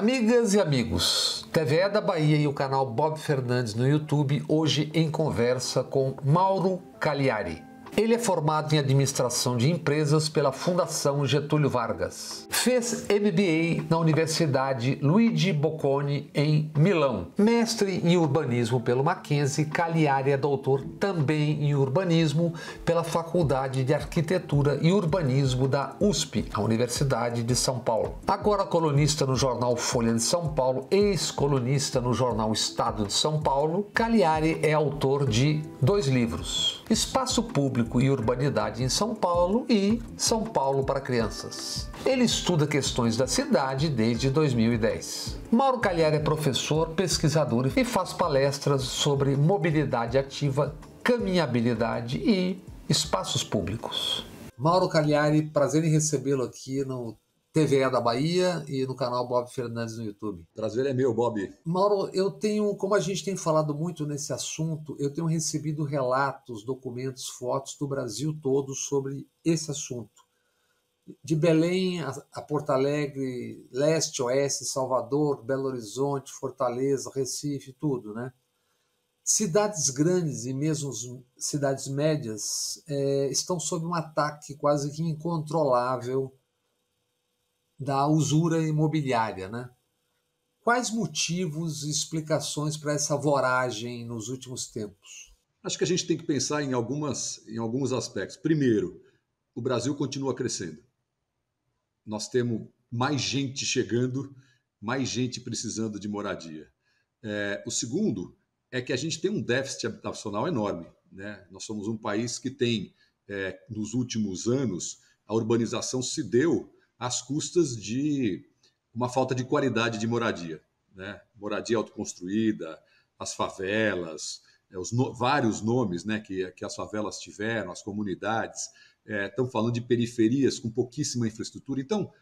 Amigas e amigos, TVE da Bahia e o canal Bob Fernandes no YouTube, hoje em conversa com Mauro Cagliari. Ele é formado em administração de empresas pela Fundação Getúlio Vargas. Fez MBA na Universidade Luigi Bocconi em Milão. Mestre em urbanismo pelo Mackenzie, Cagliari é doutor também em urbanismo pela Faculdade de Arquitetura e Urbanismo da USP, a Universidade de São Paulo. Agora colunista no jornal Folha de São Paulo, ex-colunista no jornal Estado de São Paulo, Cagliari é autor de 2 livros: Espaço Público e Urbanidade em São Paulo e São Paulo para Crianças. Ele estuda questões da cidade desde 2010. Mauro Cagliari é professor, pesquisador e faz palestras sobre mobilidade ativa, caminhabilidade e espaços públicos. Mauro Cagliari, prazer em recebê-lo aqui no TVE da Bahia e no canal Bob Fernandes no YouTube. Prazer é meu, Bob. Mauro, como a gente tem falado muito nesse assunto, eu tenho recebido relatos, documentos, fotos do Brasil todo sobre esse assunto. De Belém a Porto Alegre, leste, oeste, Salvador, Belo Horizonte, Fortaleza, Recife, tudo, né? Cidades grandes e mesmo cidades médias estão sob um ataque quase que incontrolável da usura imobiliária, né? Quais motivos e explicações para essa voragem nos últimos tempos? Acho que a gente tem que pensar em alguns aspectos. Primeiro, o Brasil continua crescendo. Nós temos mais gente chegando, mais gente precisando de moradia. O segundo é que a gente tem um déficit habitacional enorme, né? Nós somos um país que tem, nos últimos anos, a urbanização se deu às custas de uma falta de qualidade de moradia, né? Moradia autoconstruída, as favelas, vários nomes, né, que as favelas tiveram, as comunidades, estão falando de periferias com pouquíssima infraestrutura. Então,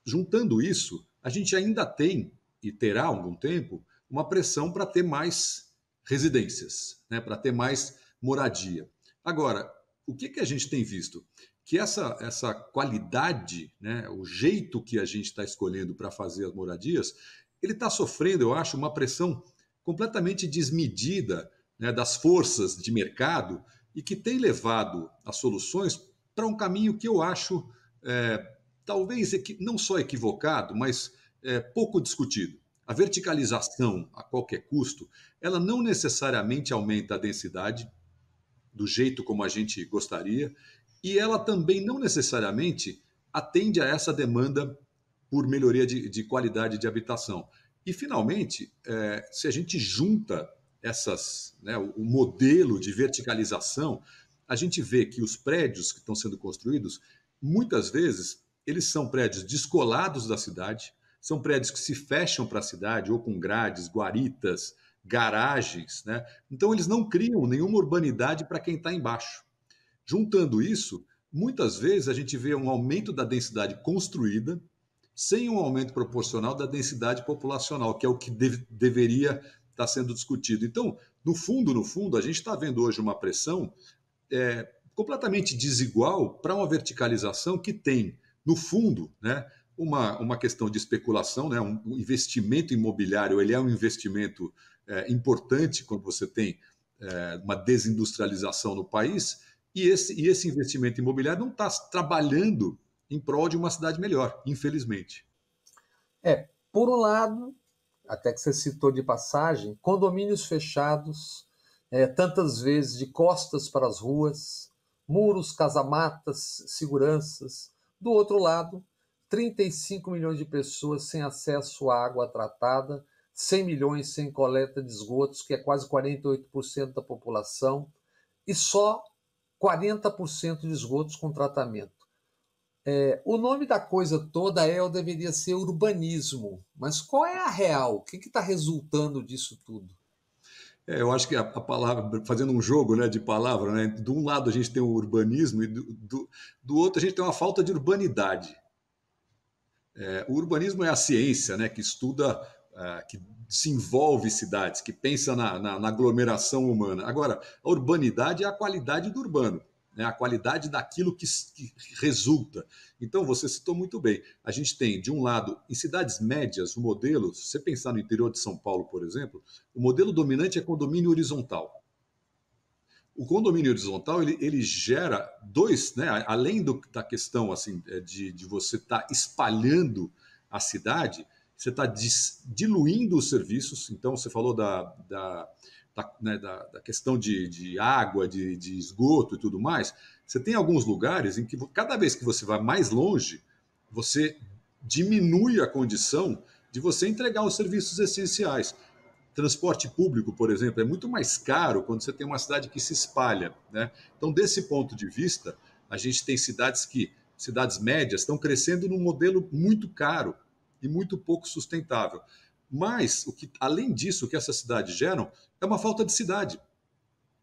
juntando isso, a gente ainda tem, e terá algum tempo, uma pressão para ter mais residências, né, para ter mais moradia. Agora, o que a gente tem visto? Que essa qualidade, né, o jeito que a gente está escolhendo para fazer as moradias, ele está sofrendo, eu acho, uma pressão completamente desmedida, né, das forças de mercado e que tem levado as soluções para um caminho que eu acho talvez não só equivocado, mas pouco discutido. A verticalização a qualquer custo, ela não necessariamente aumenta a densidade do jeito como a gente gostaria, e ela também não necessariamente atende a essa demanda por melhoria de qualidade de habitação. E, finalmente, se a gente junta o modelo de verticalização, a gente vê que os prédios que estão sendo construídos, muitas vezes, eles são prédios descolados da cidade, são prédios que se fecham para a cidade, ou com grades, guaritas, garagens, né? Então, eles não criam nenhuma urbanidade para quem está embaixo. Juntando isso, muitas vezes a gente vê um aumento da densidade construída sem um aumento proporcional da densidade populacional, que é o que deveria estar sendo discutido. Então, no fundo, a gente está vendo hoje uma pressão completamente desigual para uma verticalização que tem, no fundo, né, uma questão de especulação, né, um investimento imobiliário. Ele é um investimento importante quando você tem uma desindustrialização no país, e esse investimento imobiliário não está trabalhando em prol de uma cidade melhor, infelizmente. Por um lado, até que você citou de passagem, condomínios fechados, tantas vezes de costas para as ruas, muros, casamatas, seguranças. Do outro lado, 35 milhões de pessoas sem acesso à água tratada, 100 milhões sem coleta de esgotos, que é quase 48% da população, e só 40% de esgotos com tratamento. O nome da coisa toda ou deveria ser urbanismo, mas qual é a real? O que está resultando disso tudo? Eu acho que a palavra, fazendo um jogo, né, de palavra, né, de um lado a gente tem o urbanismo e do outro a gente tem uma falta de urbanidade. O urbanismo é a ciência, né, que estuda, que desenvolve cidades, que pensa na aglomeração humana. Agora, a urbanidade é a qualidade do urbano. né? A qualidade daquilo que resulta. Então, você citou muito bem. A gente tem, de um lado, em cidades médias, o modelo, se você pensar no interior de São Paulo, por exemplo, o modelo dominante é condomínio horizontal. O condomínio horizontal ele gera dois, né? Além da questão assim de você estar espalhando a cidade, você está diluindo os serviços. Então, você falou da questão de água, de esgoto e tudo mais. Você tem alguns lugares em que cada vez que você vai mais longe, você diminui a condição de você entregar os serviços essenciais. Transporte público, por exemplo, é muito mais caro quando você tem uma cidade que se espalha, né? Então, desse ponto de vista, a gente tem cidades médias estão crescendo num modelo muito caro e muito pouco sustentável. Mas, além disso, o que essas cidades geram é uma falta de cidade.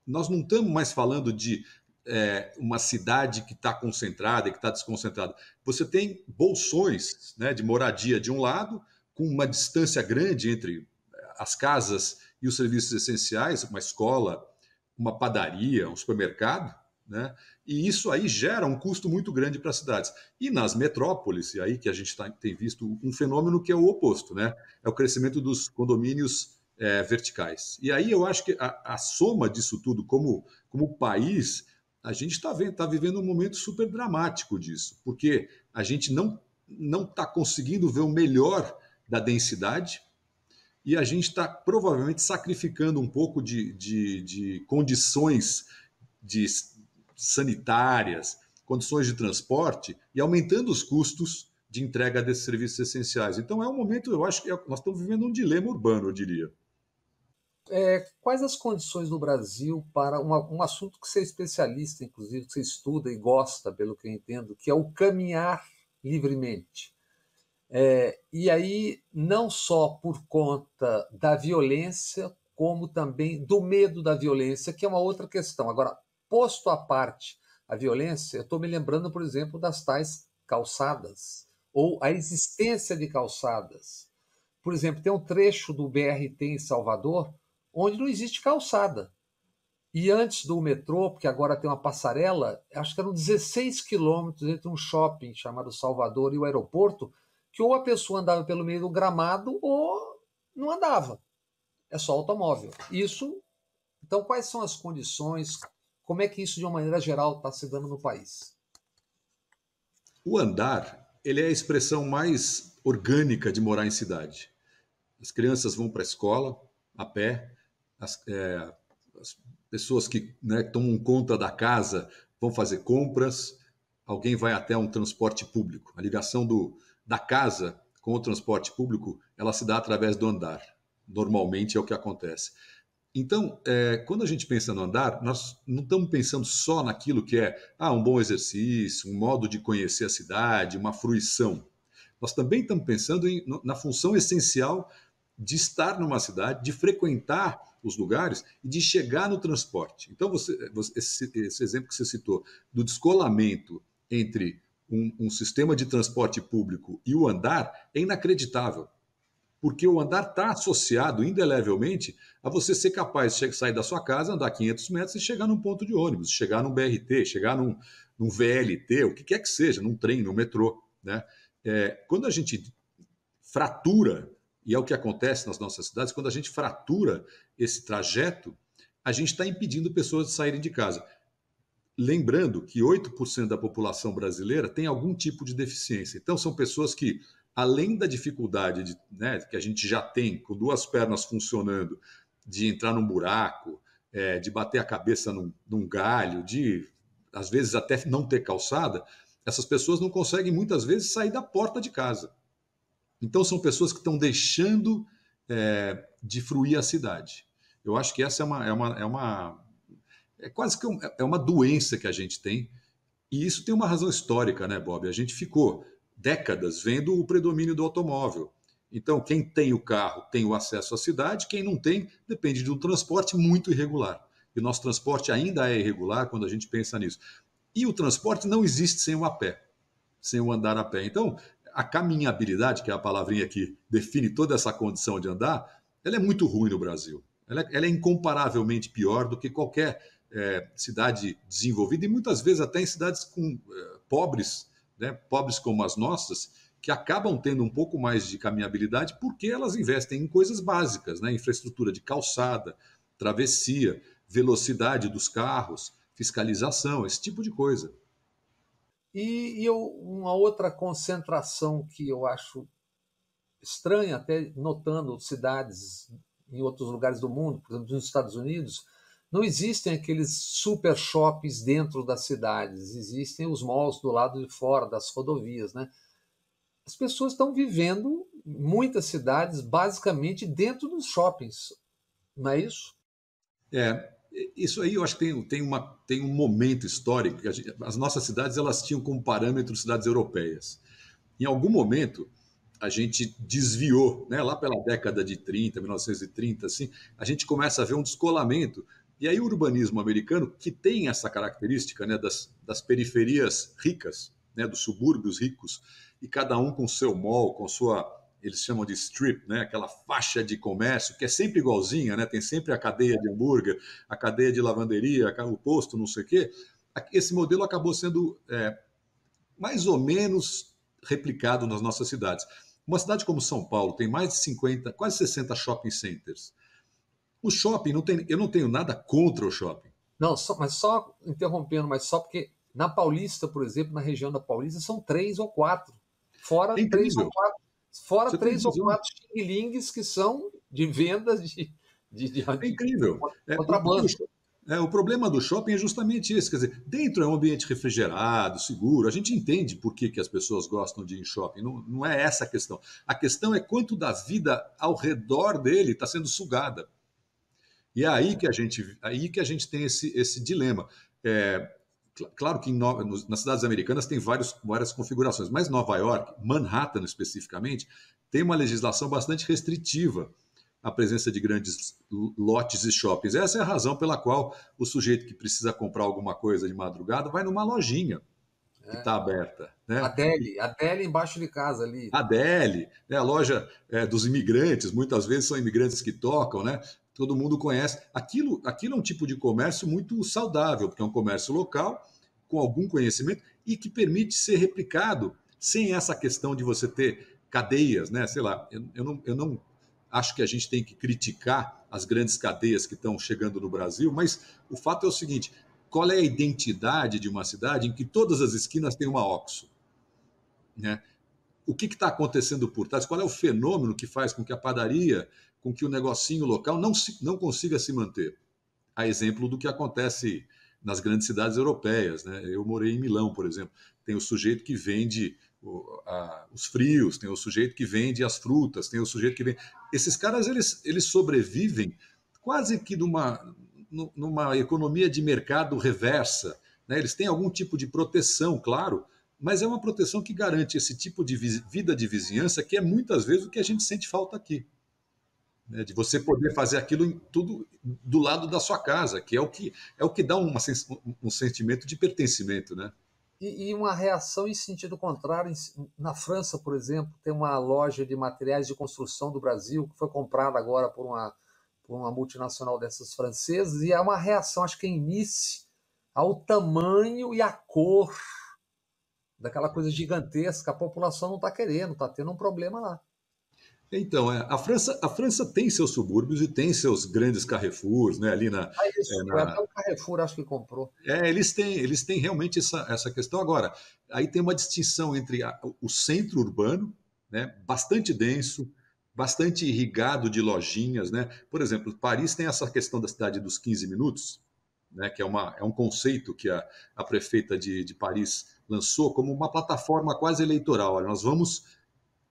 Nós não estamos mais falando de uma cidade que está concentrada e que está desconcentrada. Você tem bolsões, né, de moradia de um lado, com uma distância grande entre as casas e os serviços essenciais, uma escola, uma padaria, um supermercado, né? E isso aí gera um custo muito grande para as cidades. E nas metrópoles, e aí que a gente tem visto um fenômeno que é o oposto, né? É o crescimento dos condomínios verticais. E aí eu acho que a soma disso tudo, como país, a gente está vivendo um momento super dramático disso, porque a gente não está conseguindo ver o melhor da densidade, e a gente está provavelmente sacrificando um pouco de condições sanitárias, condições de transporte e aumentando os custos de entrega desses serviços essenciais. Então é um momento, eu acho que nós estamos vivendo um dilema urbano, eu diria. Quais as condições no Brasil para um assunto que você é especialista, inclusive, que você estuda e gosta, pelo que eu entendo, que é o caminhar livremente? E aí, não só por conta da violência, como também do medo da violência, que é uma outra questão. Agora, posto à parte a violência, eu estou me lembrando, por exemplo, das tais calçadas, ou a existência de calçadas. Por exemplo, tem um trecho do BRT em Salvador onde não existe calçada. E antes do metrô, porque agora tem uma passarela, acho que eram 16 quilômetros entre um shopping chamado Salvador e o aeroporto, que ou a pessoa andava pelo meio do gramado ou não andava. É só automóvel. Isso. Então, quais são as condições? Como é que isso, de uma maneira geral, está se dando no país? O andar, ele é a expressão mais orgânica de morar em cidade. As crianças vão para a escola a pé, as pessoas que, né, tomam conta da casa vão fazer compras, alguém vai até um transporte público. A ligação da casa com o transporte público, ela se dá através do andar. Normalmente é o que acontece. Então, quando a gente pensa no andar, nós não estamos pensando só naquilo que é um bom exercício, um modo de conhecer a cidade, uma fruição. Nós também estamos pensando na função essencial de estar numa cidade, de frequentar os lugares e de chegar no transporte. Então, esse exemplo que você citou, do descolamento entre um sistema de transporte público e o andar, é inacreditável. Porque o andar está associado indelevelmente a você ser capaz de sair da sua casa, andar 500 metros e chegar num ponto de ônibus, chegar num BRT, chegar num VLT, o que quer que seja, num trem, num metrô, né? Quando a gente fratura, e é o que acontece nas nossas cidades, quando a gente fratura esse trajeto, a gente está impedindo pessoas de saírem de casa. Lembrando que 8% da população brasileira tem algum tipo de deficiência. Então, são pessoas que, além da dificuldade que a gente já tem com duas pernas funcionando, de entrar num buraco, de bater a cabeça num galho, de, às vezes, até não ter calçada, essas pessoas não conseguem, muitas vezes, sair da porta de casa. Então, são pessoas que estão deixando de fruir a cidade. Eu acho que essa é quase que uma doença que a gente tem, e isso tem uma razão histórica, né, Bob? A gente ficou décadas vendo o predomínio do automóvel. Então, quem tem o carro tem o acesso à cidade, quem não tem depende de um transporte muito irregular. E o nosso transporte ainda é irregular quando a gente pensa nisso. E o transporte não existe sem o a pé, sem o andar a pé. Então, a caminhabilidade, que é a palavrinha que define toda essa condição de andar, ela é muito ruim no Brasil. Ela é incomparavelmente pior do que qualquer cidade desenvolvida, e muitas vezes até em cidades pobres, né, pobres como as nossas, que acabam tendo um pouco mais de caminhabilidade porque elas investem em coisas básicas, né, infraestrutura de calçada, travessia, velocidade dos carros, fiscalização, esse tipo de coisa. Uma outra concentração que eu acho estranha, até notando cidades em outros lugares do mundo, por exemplo, nos Estados Unidos, não existem aqueles super shoppings dentro das cidades, existem os malls do lado de fora das rodovias, né? As pessoas estão vivendo, em muitas cidades, basicamente dentro dos shoppings, não é isso? É, isso aí eu acho que tem um momento histórico que as nossas cidades elas tinham como parâmetro cidades europeias. Em algum momento a gente desviou, né, lá pela década de 30, 1930, assim, a gente começa a ver um descolamento. E aí o urbanismo americano, que tem essa característica, né, das periferias ricas, né, dos subúrbios ricos, e cada um com seu mall, com sua, eles chamam de strip, né, aquela faixa de comércio que é sempre igualzinha, né, tem sempre a cadeia de hambúrguer, a cadeia de lavanderia, o posto, não sei o quê. Esse modelo acabou sendo mais ou menos replicado nas nossas cidades. Uma cidade como São Paulo tem mais de 50, quase 60 shopping centers. O shopping, eu não tenho nada contra o shopping. Não, mas só interrompendo, mas só porque na Paulista, por exemplo, na região da Paulista, são 3 ou 4. Fora É três ou incrível. quatro, fora Você tem três ou razão. quatro xing-lings que são de vendas É de incrível. contrabando. O problema do shopping é justamente esse. Quer dizer, dentro é um ambiente refrigerado, seguro. A gente entende por que as pessoas gostam de ir em shopping. Não, não é essa a questão. A questão é quanto da vida ao redor dele está sendo sugada. E é aí que a gente tem esse dilema. Claro que nas cidades americanas tem várias configurações, mas Nova York, Manhattan especificamente, tem uma legislação bastante restritiva à presença de grandes lotes e shoppings. Essa é a razão pela qual o sujeito que precisa comprar alguma coisa de madrugada vai numa lojinha que está aberta, né? A Deli embaixo de casa ali. A DL, né, a loja dos imigrantes, muitas vezes são imigrantes que tocam, né? Todo mundo conhece. Aquilo é um tipo de comércio muito saudável, porque é um comércio local, com algum conhecimento, e que permite ser replicado sem essa questão de você ter cadeias, né? Sei lá, eu não acho que a gente tem que criticar as grandes cadeias que estão chegando no Brasil, mas o fato é o seguinte: qual é a identidade de uma cidade em que todas as esquinas têm uma OXXO, né? O que está acontecendo por trás? Qual é o fenômeno que faz com que a padaria, com que o negocinho local não consiga se manter? A exemplo do que acontece nas grandes cidades europeias, né? Eu morei em Milão, por exemplo. Tem o sujeito que vende os frios, tem o sujeito que vende as frutas, tem o sujeito que vende. Esses caras eles sobrevivem quase que numa economia de mercado reversa, né? Eles têm algum tipo de proteção, claro, mas é uma proteção que garante esse tipo de vida de vizinhança que é muitas vezes o que a gente sente falta aqui, né? De você poder fazer aquilo tudo do lado da sua casa, que é o que dá um sentimento de pertencimento, né? E uma reação em sentido contrário. Na França, por exemplo, tem uma loja de materiais de construção do Brasil que foi comprada agora por uma multinacional dessas francesas, e é uma reação, acho que em Nice, ao tamanho e à cor daquela coisa gigantesca. A população não está querendo, está tendo um problema lá. Então, a França tem seus subúrbios e tem seus grandes Carrefours, né? Ali Ah, isso, foi até na o Carrefour, acho que comprou. eles têm realmente essa questão. Agora, aí tem uma distinção entre o centro urbano, né, bastante denso, bastante irrigado de lojinhas. Né? Por exemplo, Paris tem essa questão da cidade dos 15 minutos, né, que é um conceito que a prefeita de Paris lançou como uma plataforma quase eleitoral. Olha, nós vamos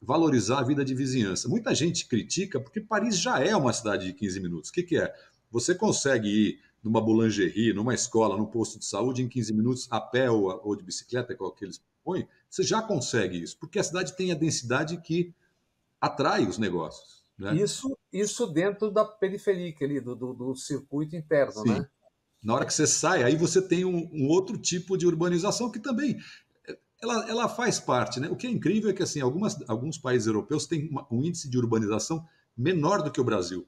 valorizar a vida de vizinhança. Muita gente critica porque Paris já é uma cidade de 15 minutos. O que é? Você consegue ir numa boulangerie, numa escola, num posto de saúde em 15 minutos a pé ou de bicicleta, qual que eles põem, você já consegue isso, porque a cidade tem a densidade que atrai os negócios, né? Isso dentro da periferia ali, do circuito interno, Sim. né? Na hora que você sai, aí você tem um outro tipo de urbanização que também ela faz parte, né? O que é incrível é que assim, alguns países europeus têm um índice de urbanização menor do que o Brasil.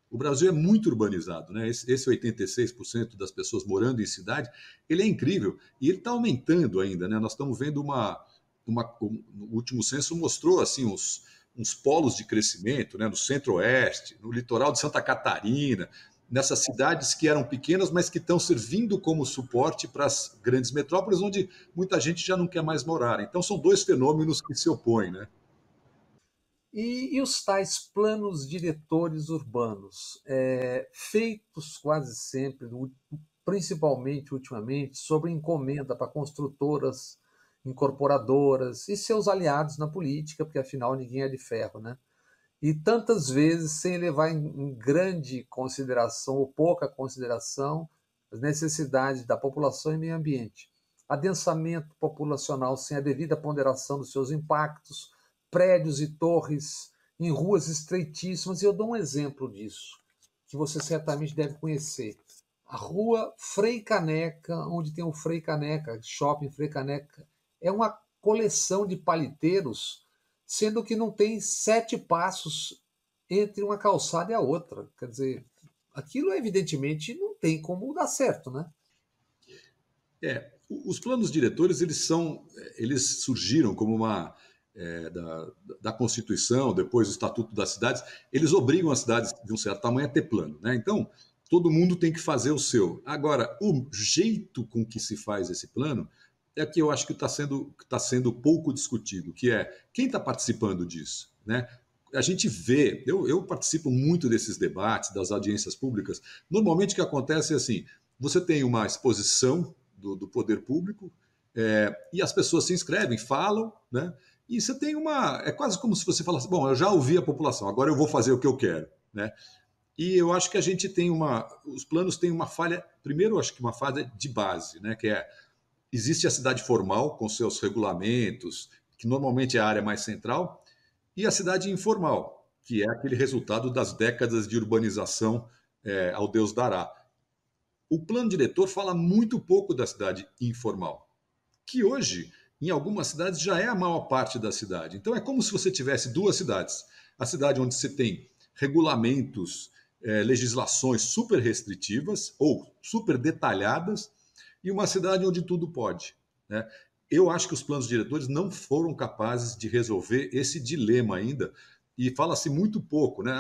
O Brasil é muito urbanizado, né? Esse 86% das pessoas morando em cidade, ele é incrível e ele está aumentando ainda, né? Nós estamos vendo no último censo mostrou assim uns polos de crescimento, né? No Centro-Oeste, no litoral de Santa Catarina, nessas cidades que eram pequenas, mas que estão servindo como suporte para as grandes metrópoles, onde muita gente já não quer mais morar. Então são dois fenômenos que se opõem, né? E os tais planos diretores urbanos, feitos quase sempre, principalmente ultimamente, sob encomenda para construtoras, incorporadoras e seus aliados na política, porque afinal ninguém é de ferro, né? E tantas vezes sem levar em grande consideração ou pouca consideração as necessidades da população e meio ambiente. Adensamento populacional sem a devida ponderação dos seus impactos, prédios e torres em ruas estreitíssimas. E eu dou um exemplo disso, que você certamente deve conhecer. A rua Frei Caneca, onde tem o Frei Caneca, shopping Frei Caneca, é uma coleção de paliteiros, sendo que não tem 7 passos entre uma calçada e a outra. Quer dizer, aquilo evidentemente não tem como dar certo, né? Os planos diretores eles surgiram como da Constituição, depois do Estatuto das Cidades, eles obrigam as cidades de um certo tamanho a ter plano, né? Então, todo mundo tem que fazer o seu. Agora, o jeito com que se faz esse plano é que eu acho que tá sendo pouco discutido, que é quem está participando disso, né? A gente vê, eu participo muito desses debates, das audiências públicas. Normalmente o que acontece é assim: você tem uma exposição do poder público, e as pessoas se inscrevem, falam, né? E você tem uma. É quase como se você falasse: bom, eu já ouvi a população, agora eu vou fazer o que eu quero, né? E eu acho que a gente tem os planos têm uma falha. Primeiro, eu acho que uma falha de base, né? Que é: existe a cidade formal com seus regulamentos, que normalmente é a área mais central, e a cidade informal, que é aquele resultado das décadas de urbanização, ao Deus dará. O plano diretor fala muito pouco da cidade informal, que hoje, em algumas cidades, já é a maior parte da cidade. Então é como se você tivesse duas cidades. A cidade onde você tem regulamentos, legislações super restritivas ou super detalhadas, e uma cidade onde tudo pode, né? Eu acho que os planos diretores não foram capazes de resolver esse dilema ainda, e fala-se muito pouco, né?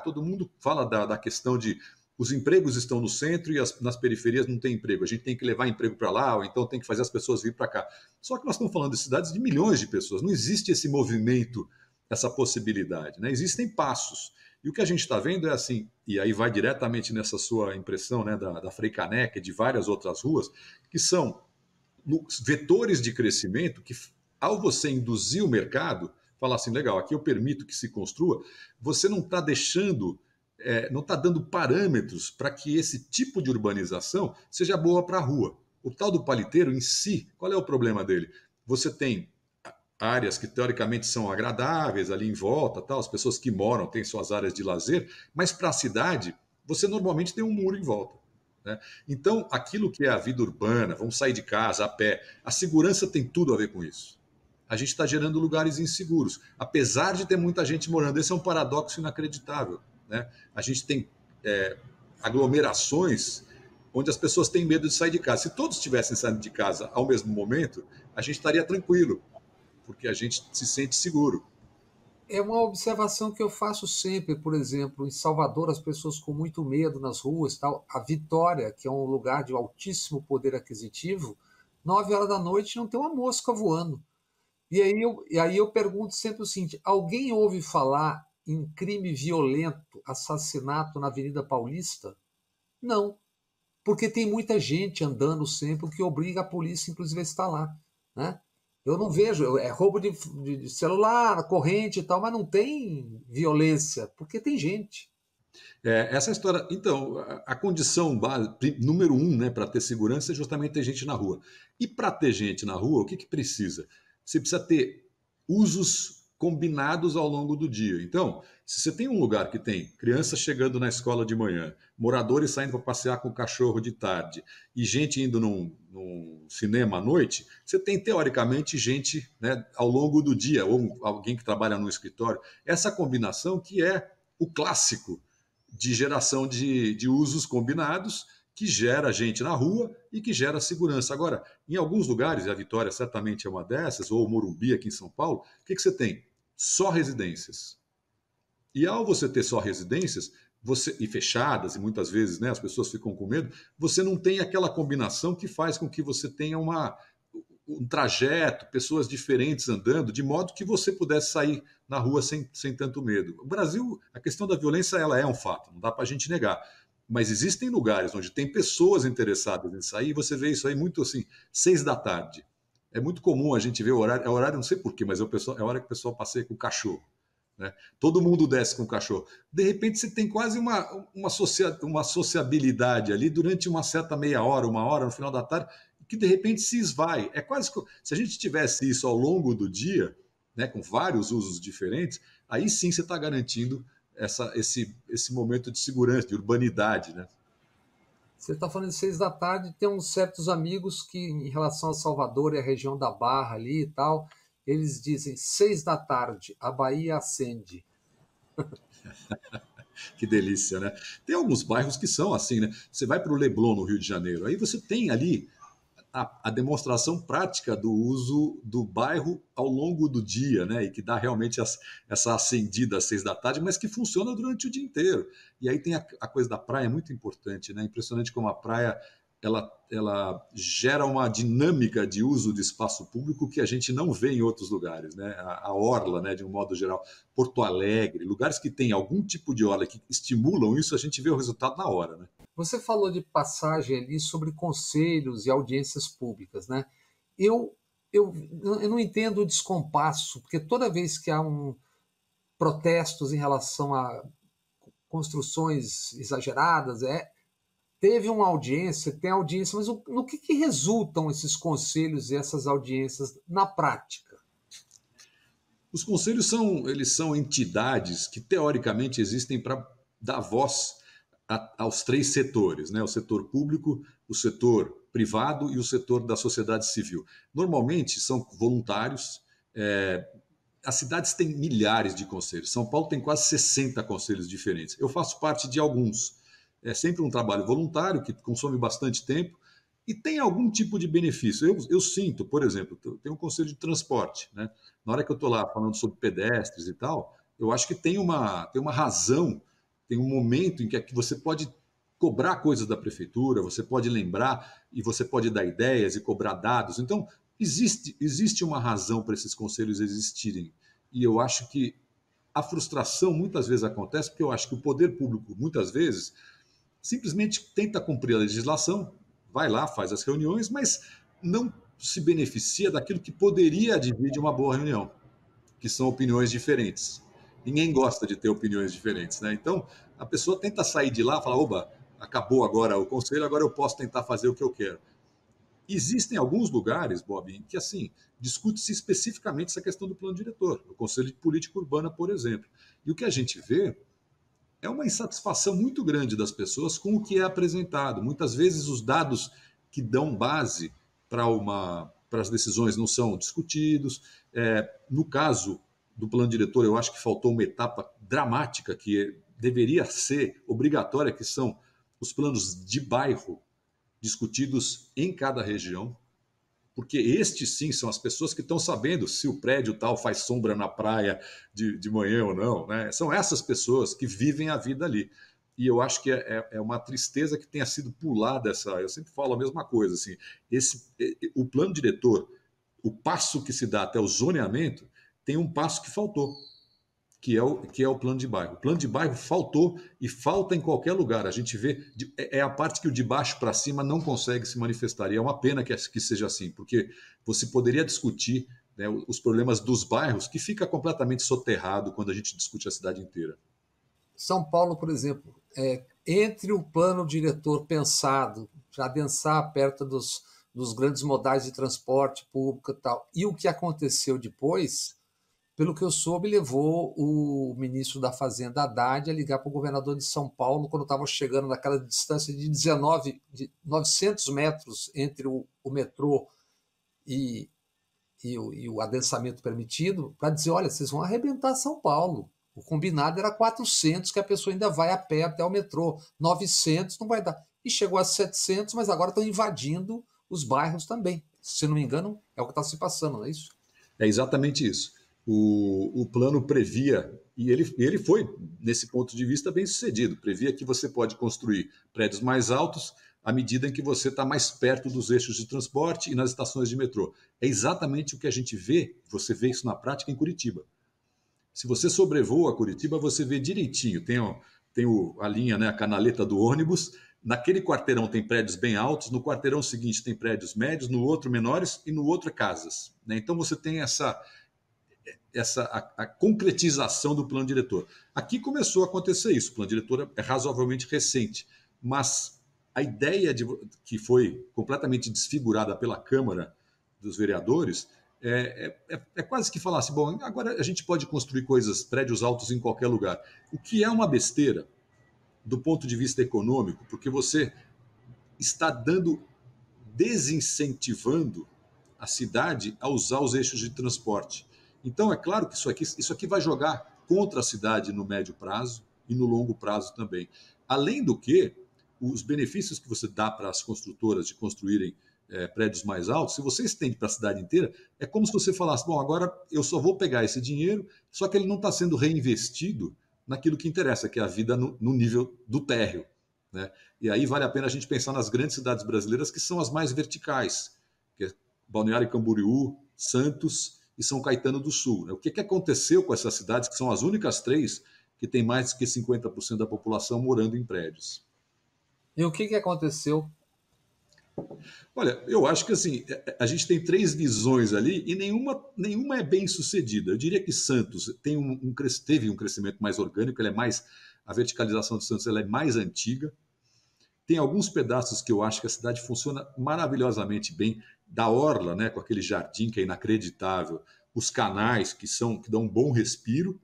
Todo mundo fala da questão de os empregos estão no centro e nas periferias não tem emprego. A gente tem que levar emprego para lá, ou então tem que fazer as pessoas vir para cá. Só que nós estamos falando de cidades de milhões de pessoas. Não existe esse movimento, essa possibilidade, né? Existem passos. E o que a gente está vendo é assim, e aí vai diretamente nessa sua impressão, né, da Frei Caneca e de várias outras ruas, que são vetores de crescimento que, ao você induzir o mercado, falar assim: legal, aqui eu permito que se construa, você não está deixando, não está dando parâmetros para que esse tipo de urbanização seja boa para a rua. O tal do paliteiro em si, qual é o problema dele? Você tem áreas que teoricamente são agradáveis ali em volta, tal, as pessoas que moram têm suas áreas de lazer, mas para a cidade você normalmente tem um muro em volta, né? Então, aquilo que é a vida urbana, vamos sair de casa a pé, a segurança tem tudo a ver com isso. A gente está gerando lugares inseguros, apesar de ter muita gente morando. Esse é um paradoxo inacreditável, né? A gente tem aglomerações onde as pessoas têm medo de sair de casa. Se todos estivessem saindo de casa ao mesmo momento, a gente estaria tranquilo, porque a gente se sente seguro. É uma observação que eu faço sempre, por exemplo, em Salvador, as pessoas com muito medo nas ruas, tal. A Vitória, que é um lugar de altíssimo poder aquisitivo, 9 horas da noite não tem uma mosca voando. E aí eu pergunto sempre o seguinte: alguém ouve falar em crime violento, assassinato na Avenida Paulista? Não, porque tem muita gente andando sempre, o que obriga a polícia, inclusive, a estar lá, né? Eu não vejo, é roubo de celular, corrente e tal, mas não tem violência, porque tem gente. Essa história. Então, a condição número um, né, para ter segurança é justamente ter gente na rua. E para ter gente na rua, o que precisa? Você precisa ter usos combinados ao longo do dia. Então, se você tem um lugar que tem crianças chegando na escola de manhã, moradores saindo para passear com o cachorro de tarde e gente indo num cinema à noite, você tem teoricamente gente, né, ao longo do dia, ou alguém que trabalha no escritório. Essa combinação que é o clássico de geração de usos combinados, que gera gente na rua e que gera segurança. Agora, em alguns lugares, e a Vitória certamente é uma dessas, ou o Morumbi aqui em São Paulo, o que você tem? Só residências. E ao você ter só residências, e fechadas, e muitas vezes, né, as pessoas ficam com medo, você não tem aquela combinação que faz com que você tenha um trajeto, pessoas diferentes andando, de modo que você pudesse sair na rua sem tanto medo. O Brasil, a questão da violência, ela é um fato, não dá para a gente negar. Mas existem lugares onde tem pessoas interessadas em sair, e você vê isso aí muito assim, 6 da tarde. É muito comum a gente ver o horário, não sei porquê, mas é a hora que o pessoal passeia com o cachorro. Né? Todo mundo desce com o cachorro. De repente, você tem quase uma sociabilidade ali durante uma certa meia hora, uma hora, no final da tarde, que de repente se esvai. É quase se a gente tivesse isso ao longo do dia, né, com vários usos diferentes, aí sim você está garantindo esse momento de segurança, de urbanidade. Né? Você está falando de 6 da tarde, tem uns certos amigos que, em relação a Salvador e a região da Barra ali e tal, eles dizem 6 da tarde, a Bahia acende. Que delícia, né? Tem alguns bairros que são assim, né? Você vai para o Leblon, no Rio de Janeiro, aí você tem ali a demonstração prática do uso do bairro ao longo do dia, né? E que dá realmente essa acendida às 6 da tarde, mas que funciona durante o dia inteiro. E aí tem a coisa da praia, muito importante, né? Impressionante como a praia ela gera uma dinâmica de uso de espaço público que a gente não vê em outros lugares, né? A orla, né, de um modo geral, Porto Alegre, lugares que têm algum tipo de orla que estimulam isso, a gente vê o resultado na hora, né? Você falou de passagem ali sobre conselhos e audiências públicas, né? Eu, eu não entendo o descompasso, porque toda vez que há protestos em relação a construções exageradas, teve uma audiência, tem audiência, mas no que resultam esses conselhos e essas audiências na prática? Os conselhos eles são entidades que teoricamente existem para dar voz aos 3 setores, né? O setor público, o setor privado e o setor da sociedade civil. Normalmente são voluntários. As cidades têm milhares de conselhos. São Paulo tem quase 60 conselhos diferentes. Eu faço parte de alguns. É sempre um trabalho voluntário que consome bastante tempo e tem algum tipo de benefício. Eu sinto, por exemplo, tem um conselho de transporte, né? Na hora que eu estou lá falando sobre pedestres e tal, eu acho que tem uma razão, tem um momento em que você pode cobrar coisas da prefeitura, você pode lembrar e você pode dar ideias e cobrar dados. Então, existe uma razão para esses conselhos existirem. E eu acho que a frustração muitas vezes acontece porque eu acho que o poder público, muitas vezes, simplesmente tenta cumprir a legislação, vai lá, faz as reuniões, mas não se beneficia daquilo que poderia advir de uma boa reunião, que são opiniões diferentes. Ninguém gosta de ter opiniões diferentes, né? Então, a pessoa tenta sair de lá e falar, oba, acabou agora o conselho, agora eu posso tentar fazer o que eu quero. Existem alguns lugares, Bob, em que assim discute-se especificamente essa questão do plano diretor, no Conselho de Política Urbana, por exemplo. E o que a gente vê é uma insatisfação muito grande das pessoas com o que é apresentado. Muitas vezes os dados que dão base para as decisões não são discutidos. No caso do plano diretor, eu acho que faltou uma etapa dramática que deveria ser obrigatória, que são os planos de bairro discutidos em cada região, porque estes sim são as pessoas que estão sabendo se o prédio tal faz sombra na praia de manhã ou não, né? São essas pessoas que vivem a vida ali. E eu acho que é uma tristeza que tenha sido pulada essa. Eu sempre falo a mesma coisa, assim, o plano diretor, o passo que se dá até o zoneamento, tem um passo que faltou, que é o plano de bairro. O plano de bairro faltou e falta em qualquer lugar. A gente vê, é a parte que o de baixo para cima não consegue se manifestar. E é uma pena que seja assim, porque você poderia discutir, né, os problemas dos bairros, que fica completamente soterrado quando a gente discute a cidade inteira. São Paulo, por exemplo, entre o plano diretor pensado para adensar perto dos grandes modais de transporte público e tal, e o que aconteceu depois, pelo que eu soube, levou o ministro da Fazenda, Haddad, a ligar para o governador de São Paulo quando estava chegando naquela distância de 900 metros entre o metrô e o adensamento permitido, para dizer, olha, vocês vão arrebentar São Paulo. O combinado era 400, que a pessoa ainda vai a pé até o metrô. 900 não vai dar. E chegou a 700, mas agora estão invadindo os bairros também. Se não me engano, é o que está se passando, não é isso? É exatamente isso. O plano previa, e ele foi, nesse ponto de vista, bem sucedido, previa que você pode construir prédios mais altos à medida em que você está mais perto dos eixos de transporte e nas estações de metrô. É exatamente o que a gente vê, você vê isso na prática em Curitiba. Se você sobrevoa Curitiba, você vê direitinho, a linha, né, a canaleta do ônibus, naquele quarteirão tem prédios bem altos, no quarteirão seguinte tem prédios médios, no outro menores e no outro é casas. Né? Então você tem a concretização do plano diretor. Aqui começou a acontecer isso, o plano diretor é razoavelmente recente, mas a ideia que foi completamente desfigurada pela Câmara dos Vereadores é quase que falar assim, bom, agora a gente pode construir prédios altos em qualquer lugar, o que é uma besteira do ponto de vista econômico, porque você está desincentivando a cidade a usar os eixos de transporte. Então, é claro que isso aqui vai jogar contra a cidade no médio prazo e no longo prazo também. Além do que, os benefícios que você dá para as construtoras de construírem prédios mais altos, se você estende para a cidade inteira, é como se você falasse: bom, agora eu só vou pegar esse dinheiro, só que ele não está sendo reinvestido naquilo que interessa, que é a vida no nível do térreo. Né? E aí vale a pena a gente pensar nas grandes cidades brasileiras, que são as mais verticais, que é Balneário Camboriú, Santos e São Caetano do Sul. Né? O que aconteceu com essas cidades, que são as únicas três que têm mais que 50% da população morando em prédios? E o que aconteceu? Olha, eu acho que assim, a gente tem três visões ali e nenhuma é bem sucedida. Eu diria que Santos teve um crescimento mais orgânico, a verticalização de Santos ela é mais antiga. Tem alguns pedaços que eu acho que a cidade funciona maravilhosamente bem, da orla, né, com aquele jardim que é inacreditável, os canais que dão um bom respiro.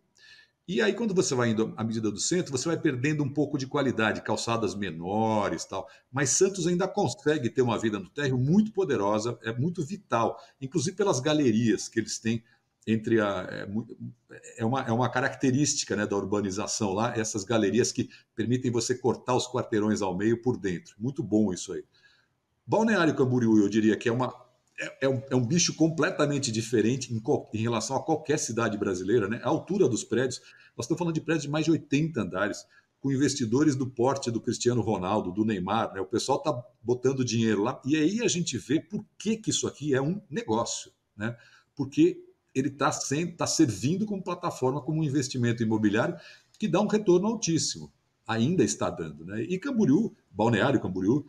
E aí, quando você vai indo à medida do centro, você vai perdendo um pouco de qualidade, calçadas menores, tal. Mas Santos ainda consegue ter uma vida no térreo muito poderosa, é muito vital, inclusive pelas galerias que eles têm entre é uma característica, né, da urbanização lá, essas galerias que permitem você cortar os quarteirões ao meio por dentro. Muito bom isso aí. Balneário Camboriú, eu diria que é um bicho completamente diferente em relação a qualquer cidade brasileira, né? A altura dos prédios, nós estamos falando de prédios de mais de 80 andares, com investidores do porte do Cristiano Ronaldo, do Neymar, né? O pessoal está botando dinheiro lá, e aí a gente vê por que isso aqui é um negócio, né? Porque ele está servindo como plataforma, como um investimento imobiliário que dá um retorno altíssimo. Ainda está dando, né? E Camboriú, Balneário Camboriú,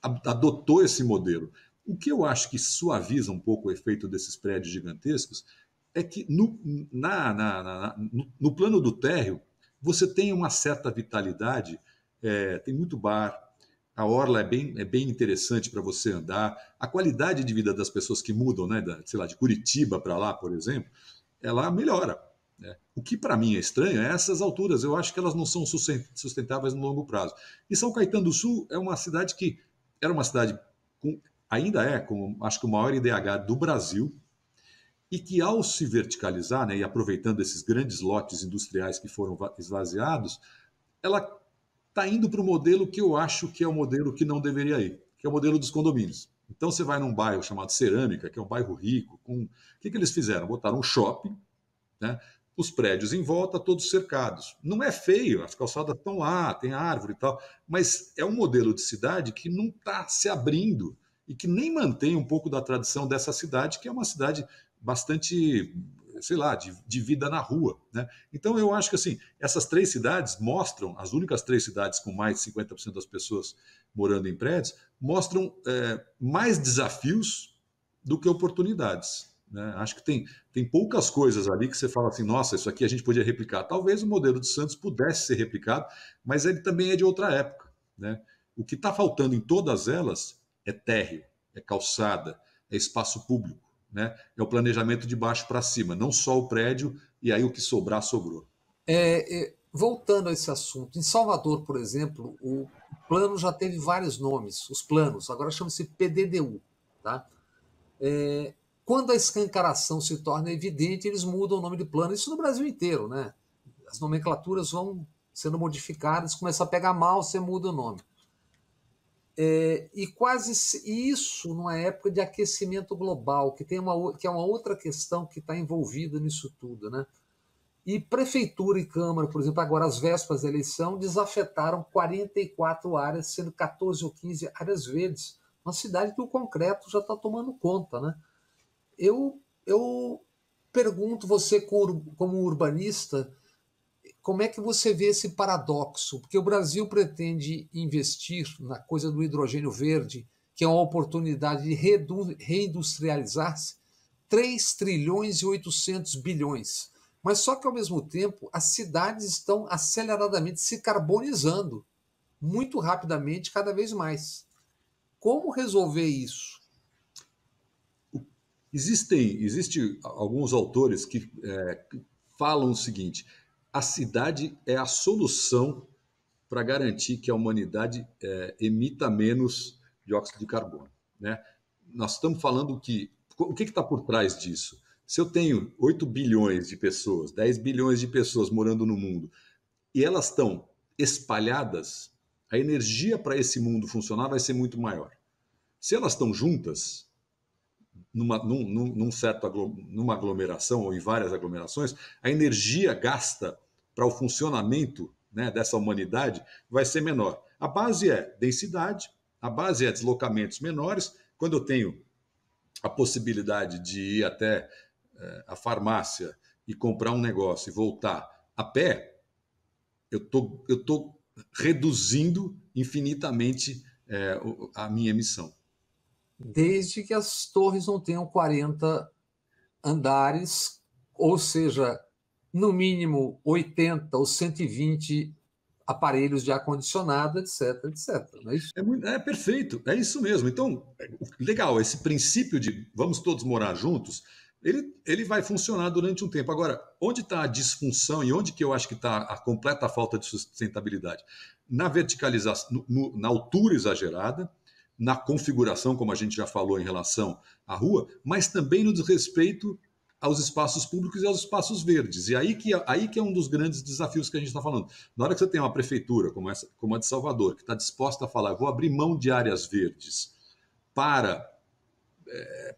adotou esse modelo. O que eu acho que suaviza um pouco o efeito desses prédios gigantescos é que no plano do térreo você tem uma certa vitalidade, tem muito bar, a orla é bem interessante para você andar, a qualidade de vida das pessoas que mudam, né, sei lá, de Curitiba para lá, por exemplo, ela melhora. Né? O que para mim é estranho é essas alturas, eu acho que elas não são sustentáveis no longo prazo. E São Caetano do Sul é uma cidade que era uma cidade ainda com, acho que o maior IDH do Brasil, e que ao se verticalizar, né, e aproveitando esses grandes lotes industriais que foram esvaziados, ela está indo para o modelo que eu acho que é o modelo que não deveria ir, que é o modelo dos condomínios. Então você vai num bairro chamado Cerâmica, que é um bairro rico, o que eles fizeram? Botaram um shopping, né? Os prédios em volta, todos cercados. Não é feio, as calçadas estão lá, tem árvore e tal, mas é um modelo de cidade que não está se abrindo e que nem mantém um pouco da tradição dessa cidade, que é uma cidade bastante, sei lá, de vida na rua. Né? Então eu acho que assim, essas três cidades mostram, as únicas três cidades com mais de 50% das pessoas morando em prédios, mostram mais desafios do que oportunidades. Né? Acho que tem poucas coisas ali que você fala assim, nossa, isso aqui a gente podia replicar. Talvez o modelo de Santos pudesse ser replicado, mas ele também é de outra época. Né? O que está faltando em todas elas é térreo, é calçada, é espaço público, né? É o planejamento de baixo para cima, não só o prédio, e aí o que sobrar, sobrou. Voltando a esse assunto, em Salvador, por exemplo, o plano já teve vários nomes, os planos, agora chama-se PDDU. Tá? Quando a escancaração se torna evidente, eles mudam o nome de plano. Isso no Brasil inteiro, né? as nomenclaturas vão sendo modificadas, começa a pegar mal, você muda o nome. E quase isso numa época de aquecimento global, que é uma outra questão que está envolvida nisso tudo, né? E prefeitura e Câmara, por exemplo, agora às vésperas da eleição, desafetaram 44 áreas, sendo 14 ou 15 áreas verdes. Uma cidade que o concreto já está tomando conta, né? Eu pergunto, você como urbanista, como é que você vê esse paradoxo? Porque o Brasil pretende investir na coisa do hidrogênio verde, que é uma oportunidade de reindustrializar-se, 3 trilhões e 800 bilhões. Mas só que, ao mesmo tempo, as cidades estão aceleradamente se carbonizando, muito rapidamente, cada vez mais. Como resolver isso? Existem alguns autores que falam o seguinte: a cidade é a solução para garantir que a humanidade emita menos dióxido de carbono, né? Nós estamos falando que o que está por trás disso? Se eu tenho 8 bilhões de pessoas, 10 bilhões de pessoas morando no mundo e elas estão espalhadas, a energia para esse mundo funcionar vai ser muito maior. Se elas estão juntas, numa aglomeração ou em várias aglomerações, a energia gasta para o funcionamento, né, dessa humanidade vai ser menor. A base é densidade, a base é deslocamentos menores. Quando eu tenho a possibilidade de ir até a farmácia e comprar um negócio e voltar a pé, eu tô reduzindo infinitamente a minha emissão. Desde que as torres não tenham 40 andares, ou seja, no mínimo 80 ou 120 aparelhos de ar-condicionado, etc, etc. Não é isso? Perfeito, é isso mesmo. Então, legal, esse princípio de vamos todos morar juntos, ele vai funcionar durante um tempo. Agora, onde está a disfunção e onde que eu acho que está a completa falta de sustentabilidade? Na verticalização, na altura exagerada, na configuração, como a gente já falou em relação à rua, mas também no desrespeito aos espaços públicos e aos espaços verdes. E aí que é um dos grandes desafios que a gente está falando. Na hora que você tem uma prefeitura como a de Salvador, que está disposta a falar, vou abrir mão de áreas verdes para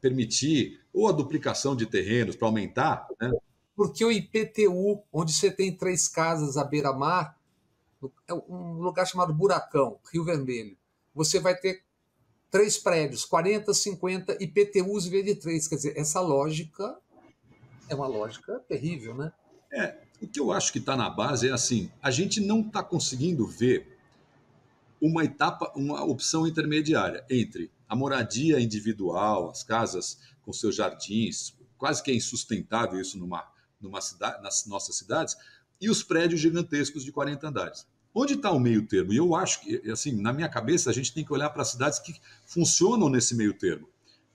permitir ou a duplicação de terrenos, para aumentar, né? Porque o IPTU, onde você tem 3 casas à beira-mar, é um lugar chamado Buracão, Rio Vermelho, você vai ter 3 prédios, 40, 50 IPTUs em vez de 3. Quer dizer, essa lógica é uma lógica terrível, né? O que eu acho que está na base é assim: a gente não está conseguindo ver uma opção intermediária entre a moradia individual, as casas com seus jardins, quase que é insustentável isso numa cidade, nas nossas cidades, e os prédios gigantescos de 40 andares. Onde está o meio termo? E eu acho que, assim, na minha cabeça, a gente tem que olhar para cidades que funcionam nesse meio termo.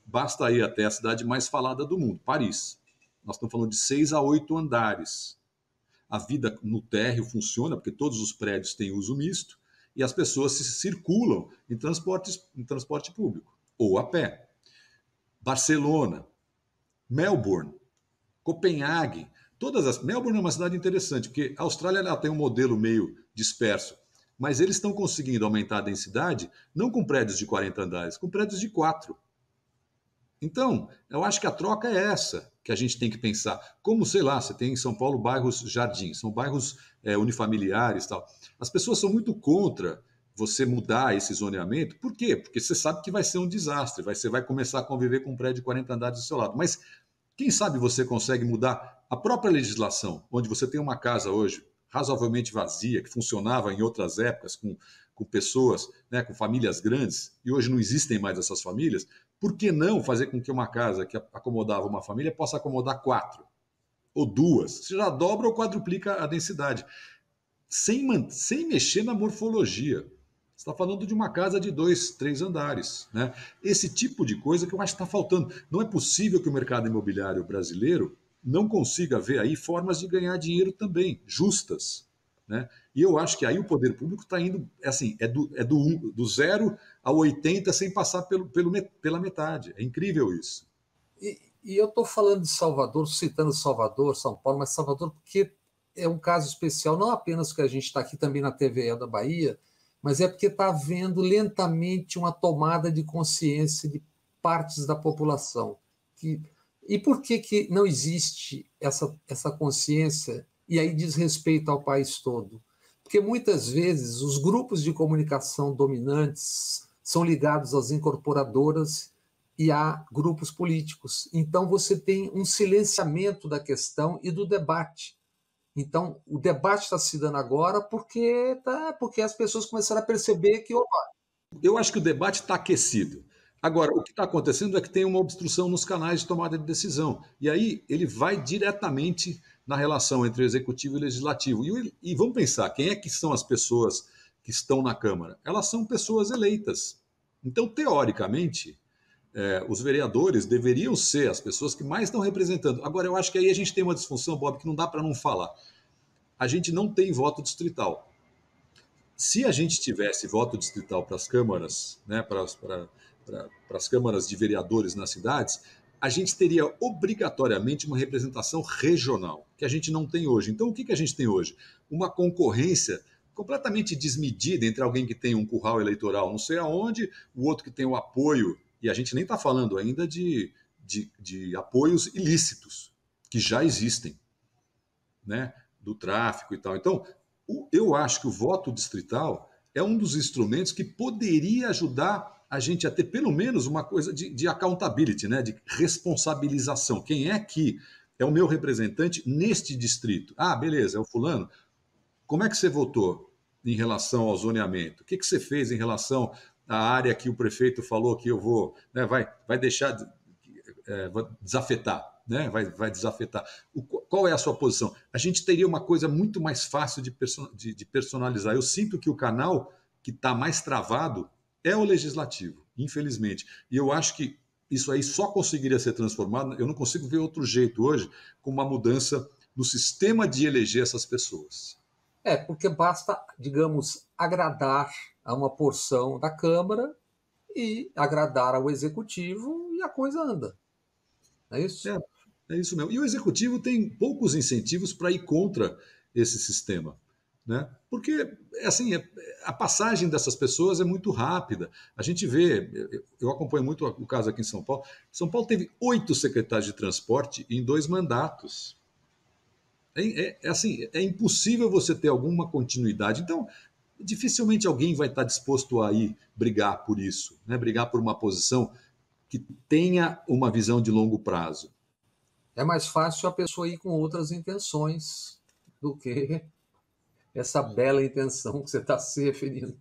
Basta ir até a cidade mais falada do mundo, Paris. Nós estamos falando de 6 a 8 andares. A vida no térreo funciona, porque todos os prédios têm uso misto, e as pessoas se circulam em transporte público, ou a pé. Barcelona, Melbourne, Copenhague, Melbourne é uma cidade interessante, porque a Austrália ela tem um modelo meio disperso, mas eles estão conseguindo aumentar a densidade não com prédios de 40 andares, com prédios de 4. Então, eu acho que a troca é essa que a gente tem que pensar. Como, sei lá, você tem em São Paulo bairros jardins, são bairros unifamiliares e tal. As pessoas são muito contra você mudar esse zoneamento. Por quê? Porque você sabe que vai ser um desastre, você vai começar a conviver com um prédio de 40 andares do seu lado. Mas quem sabe você consegue mudar a própria legislação, onde você tem uma casa hoje razoavelmente vazia, que funcionava em outras épocas com pessoas, né, com famílias grandes, e hoje não existem mais essas famílias. Por que não fazer com que uma casa que acomodava uma família possa acomodar 4 ou 2? Você já dobra ou quadruplica a densidade, sem mexer na morfologia. Você está falando de uma casa de 2, 3 andares, né? Esse tipo de coisa que eu acho que está faltando. Não é possível que o mercado imobiliário brasileiro não consiga ver aí formas de ganhar dinheiro também, justas, né? E eu acho que aí o poder público está indo, assim, do 0 ao 80 sem passar pela metade. É incrível isso. E eu estou falando de Salvador, citando Salvador, São Paulo, mas Salvador porque é um caso especial, não apenas porque a gente está aqui também na TVE da Bahia, mas é porque está havendo lentamente uma tomada de consciência de partes da população. E por que não existe essa consciência? E aí diz respeito ao país todo. Porque muitas vezes os grupos de comunicação dominantes são ligados às incorporadoras e a grupos políticos. Então você tem um silenciamento da questão e do debate. Então, o debate está se dando agora porque as pessoas começaram a perceber que, opa, Eu acho que o debate está aquecido. Agora, o que está acontecendo é que tem uma obstrução nos canais de tomada de decisão. E aí ele vai diretamente na relação entre o executivo e o legislativo. E vamos pensar, quem é que são as pessoas que estão na Câmara? Elas são pessoas eleitas. Então, teoricamente, os vereadores deveriam ser as pessoas que mais estão representando. Agora, eu acho que aí a gente tem uma disfunção, Bob, que não dá para não falar. A gente não tem voto distrital. Se a gente tivesse voto distrital para as câmaras, né, para as câmaras de vereadores nas cidades, a gente teria obrigatoriamente uma representação regional, que a gente não tem hoje. Então, o que a gente tem hoje? Uma concorrência completamente desmedida entre alguém que tem um curral eleitoral não sei aonde, o outro que tem o apoio, e a gente nem está falando ainda de apoios ilícitos, que já existem, né, do tráfico e tal. Então, eu acho que o voto distrital é um dos instrumentos que poderia ajudar a gente a ter pelo menos uma coisa de accountability, né? De responsabilização. Quem é que é o meu representante neste distrito? Ah, beleza, é o fulano. Como é que você votou em relação ao zoneamento? O que você fez em relação à área que o prefeito falou que eu vou, né, vai deixar vai desafetar? Né? Vai desafetar. Qual é a sua posição? A gente teria uma coisa muito mais fácil de personalizar. Eu sinto que o canal que está mais travado é o legislativo, infelizmente. E eu acho que isso aí só conseguiria ser transformado. Eu não consigo ver outro jeito hoje com uma mudança no sistema de eleger essas pessoas. Porque basta, digamos, agradar a uma porção da Câmara e agradar ao Executivo e a coisa anda. É isso? É isso mesmo. E o Executivo tem poucos incentivos para ir contra esse sistema. Né? Porque assim, a passagem dessas pessoas é muito rápida. A gente vê, eu acompanho muito o caso aqui em São Paulo. São Paulo teve 8 secretários de transporte em 2 mandatos. Assim, é impossível você ter alguma continuidade. Então, dificilmente alguém vai estar disposto a ir brigar por isso, né? Brigar por uma posição que tenha uma visão de longo prazo. É mais fácil a pessoa ir com outras intenções do que essa bela intenção que você está se referindo.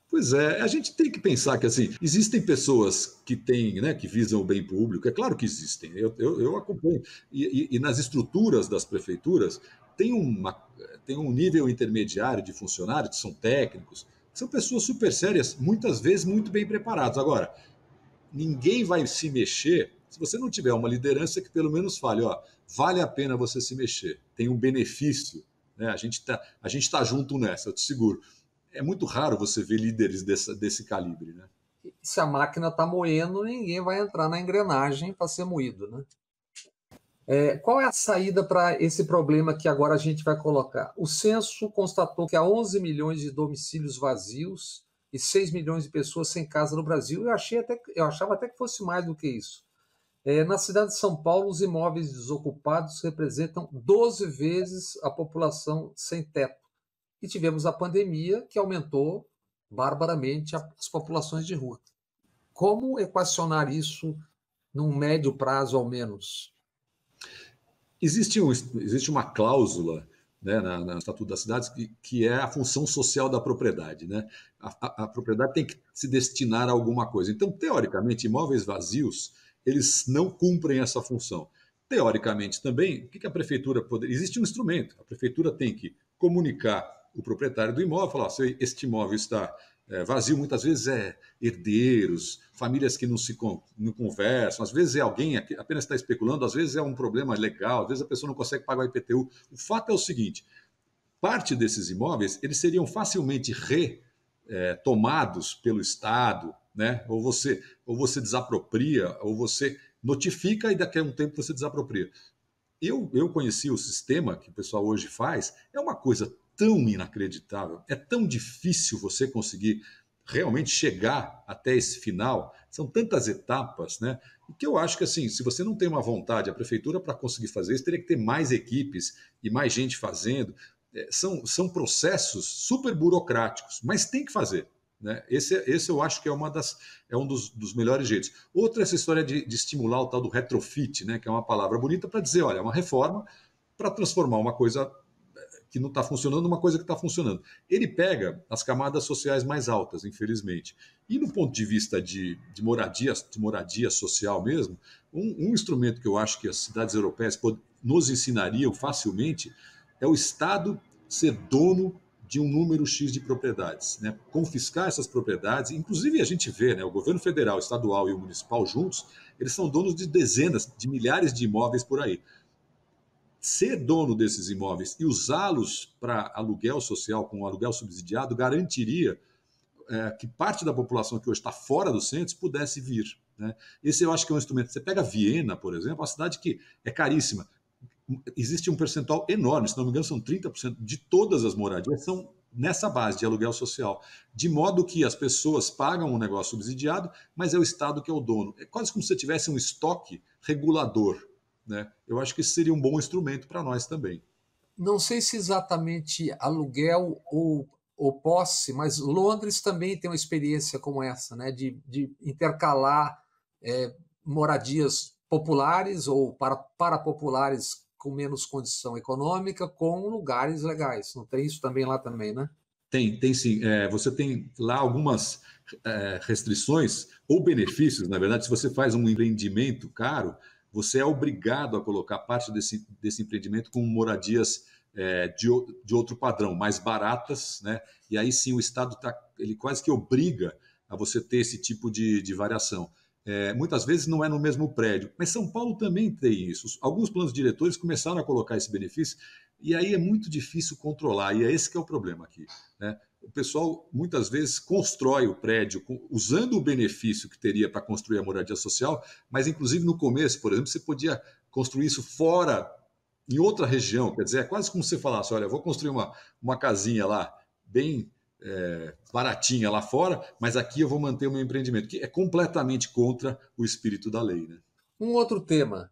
Pois é, a gente tem que pensar que assim, existem pessoas que têm, né, que visam o bem público, é claro que existem, eu acompanho, e nas estruturas das prefeituras tem um nível intermediário de funcionários que são técnicos, que são pessoas super sérias, muitas vezes muito bem preparadas. Agora, ninguém vai se mexer se você não tiver uma liderança que pelo menos fale, ó, vale a pena você se mexer, tem um benefício, né? A gente tá junto nessa, eu te seguro. É muito raro você ver líderes desse calibre, né? Se a máquina está moendo, ninguém vai entrar na engrenagem para ser moído, né? Qual é a saída para esse problema que agora a gente vai colocar? O censo constatou que há 11 milhões de domicílios vazios e 6 milhões de pessoas sem casa no Brasil. Eu achava até que fosse mais do que isso. Na cidade de São Paulo, os imóveis desocupados representam 12 vezes a população sem teto. E tivemos a pandemia, que aumentou barbaramente as populações de rua. Como equacionar isso num médio prazo, ao menos? Existe uma cláusula, né, no Estatuto das Cidades que é a função social da propriedade. Né? A propriedade tem que se destinar a alguma coisa. Então, teoricamente, imóveis vazios, eles não cumprem essa função. Teoricamente também, o que a prefeitura poderia... Existe um instrumento, a prefeitura tem que comunicar o proprietário do imóvel, falar, este imóvel está vazio, muitas vezes é herdeiros, famílias que não conversam, às vezes é alguém que apenas está especulando, às vezes é um problema legal, às vezes a pessoa não consegue pagar o IPTU. O fato é o seguinte, parte desses imóveis, eles seriam facilmente retomados pelo Estado, né? Ou você desapropria, ou você notifica e daqui a um tempo você desapropria. Eu conheci o sistema que o pessoal hoje faz, é uma coisa tão inacreditável, é tão difícil você conseguir realmente chegar até esse final, são tantas etapas, né? E que eu acho que, assim, se você não tem uma vontade, a prefeitura, para conseguir fazer isso, teria que ter mais equipes e mais gente fazendo. São processos super burocráticos, mas tem que fazer. Né? Esse eu acho que é um dos melhores jeitos. Outra é essa história de estimular o tal do retrofit, né? Que é uma palavra bonita para dizer, olha, é uma reforma para transformar uma coisa que não está funcionando numa coisa que está funcionando. Ele pega as camadas sociais mais altas, infelizmente. E no ponto de vista de moradia social mesmo, um instrumento que eu acho que as cidades europeias nos ensinariam facilmente é o Estado ser dono de um número X de propriedades, né? Confiscar essas propriedades, inclusive a gente vê, né, o governo federal, o estadual e o municipal juntos, eles são donos de dezenas, de milhares de imóveis por aí. Ser dono desses imóveis e usá-los para aluguel social, com aluguel subsidiado, garantiria que parte da população que hoje está fora dos centros pudesse vir. Né? Esse eu acho que é um instrumento. Você pega Viena, por exemplo, uma cidade que é caríssima. Existe um percentual enorme, se não me engano, são 30% de todas as moradias são nessa base de aluguel social. De modo que as pessoas pagam um negócio subsidiado, mas é o Estado que é o dono. É quase como se você tivesse um estoque regulador. Né? Eu acho que esse seria um bom instrumento para nós também. Não sei se exatamente aluguel ou posse, mas Londres também tem uma experiência como essa, né? De intercalar moradias populares ou para populares com menos condição econômica com lugares legais. Não tem isso também lá também, né? Tem sim. Você tem lá algumas restrições ou benefícios, na verdade, se você faz um empreendimento caro, você é obrigado a colocar parte desse empreendimento com moradias de outro padrão, mais baratas, né? E aí sim o Estado ele quase que obriga a você ter esse tipo de variação. Muitas vezes não é no mesmo prédio, mas São Paulo também tem isso. Alguns planos diretores começaram a colocar esse benefício e aí é muito difícil controlar, e é esse que é o problema aqui. Né? O pessoal muitas vezes constrói o prédio usando o benefício que teria para construir a moradia social, mas inclusive no começo, por exemplo, você podia construir isso fora, em outra região. Quer dizer, é quase como se você falasse: olha, eu vou construir uma casinha lá, bem baratinha lá fora, mas aqui eu vou manter o meu empreendimento, que é completamente contra o espírito da lei. Né? Um outro tema.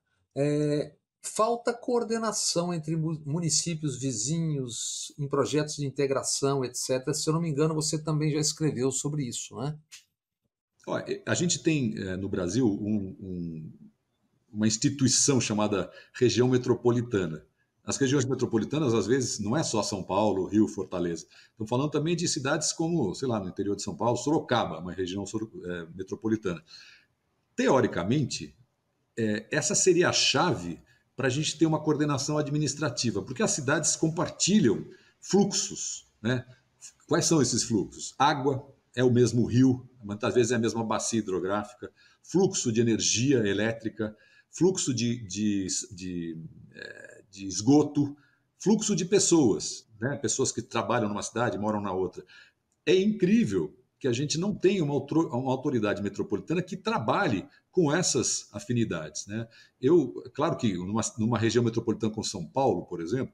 Falta coordenação entre municípios vizinhos em projetos de integração, etc. Se eu não me engano, você também já escreveu sobre isso, né? Olha, a gente tem no Brasil uma instituição chamada região metropolitana. As regiões metropolitanas, às vezes, não é só São Paulo, Rio, Fortaleza. Estamos falando também de cidades como, sei lá, no interior de São Paulo, Sorocaba, uma região metropolitana. Teoricamente, essa seria a chave para a gente ter uma coordenação administrativa, porque as cidades compartilham fluxos. Né? Quais são esses fluxos? Água é o mesmo rio, muitas vezes é a mesma bacia hidrográfica, fluxo de energia elétrica, fluxo de esgoto, fluxo de pessoas, né? Pessoas que trabalham numa cidade e moram na outra. É incrível que a gente não tenha uma autoridade metropolitana que trabalhe com essas afinidades. Né? Claro que numa região metropolitana como São Paulo, por exemplo,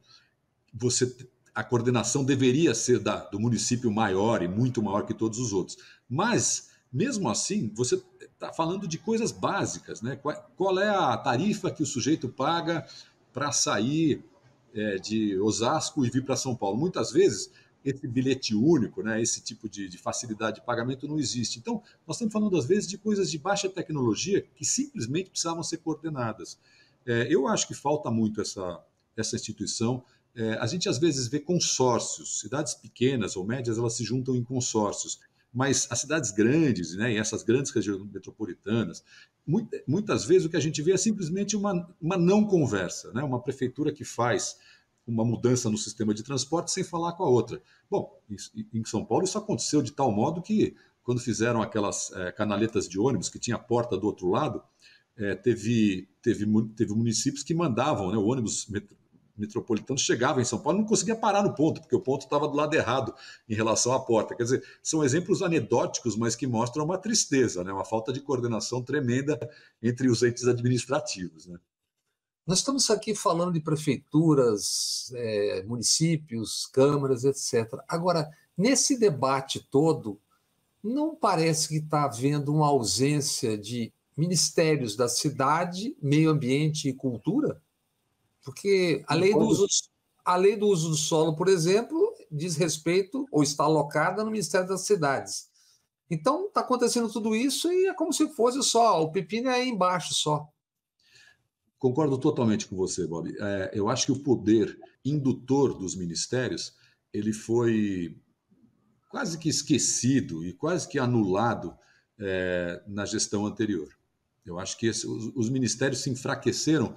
a coordenação deveria ser do município maior e muito maior que todos os outros. Mas, mesmo assim, você está falando de coisas básicas. Né? Qual é a tarifa que o sujeito paga para sair de Osasco e vir para São Paulo? Muitas vezes esse bilhete único, né, esse tipo de facilidade de pagamento não existe. Então, nós estamos falando, às vezes, de coisas de baixa tecnologia que simplesmente precisavam ser coordenadas. Eu acho que falta muito essa instituição. A gente, às vezes, vê consórcios. Cidades pequenas ou médias, elas se juntam em consórcios. Mas as cidades grandes, né, e essas grandes regiões metropolitanas, muitas vezes o que a gente vê é simplesmente uma não conversa, né? Uma prefeitura que faz uma mudança no sistema de transporte sem falar com a outra. Bom, em São Paulo isso aconteceu de tal modo que, quando fizeram aquelas canaletas de ônibus que tinha a porta do outro lado, teve municípios que mandavam, né, o ônibus metropolitano chegava em São Paulo e não conseguia parar no ponto, porque o ponto estava do lado errado em relação à porta. Quer dizer, são exemplos anedóticos, mas que mostram uma tristeza, né, uma falta de coordenação tremenda entre os entes administrativos. Né? Nós estamos aqui falando de prefeituras, municípios, câmaras, etc. Agora, nesse debate todo, não parece que está havendo uma ausência de ministérios da cidade, meio ambiente e cultura? Porque Concordo. a lei do uso do solo, por exemplo, diz respeito ou está alocada no Ministério das Cidades. Então, está acontecendo tudo isso e é como se fosse só, o pepino é aí embaixo só. Concordo totalmente com você, Bob. Eu acho que o poder indutor dos ministérios ele foi quase que esquecido e quase que anulado na gestão anterior. Eu acho que os ministérios se enfraqueceram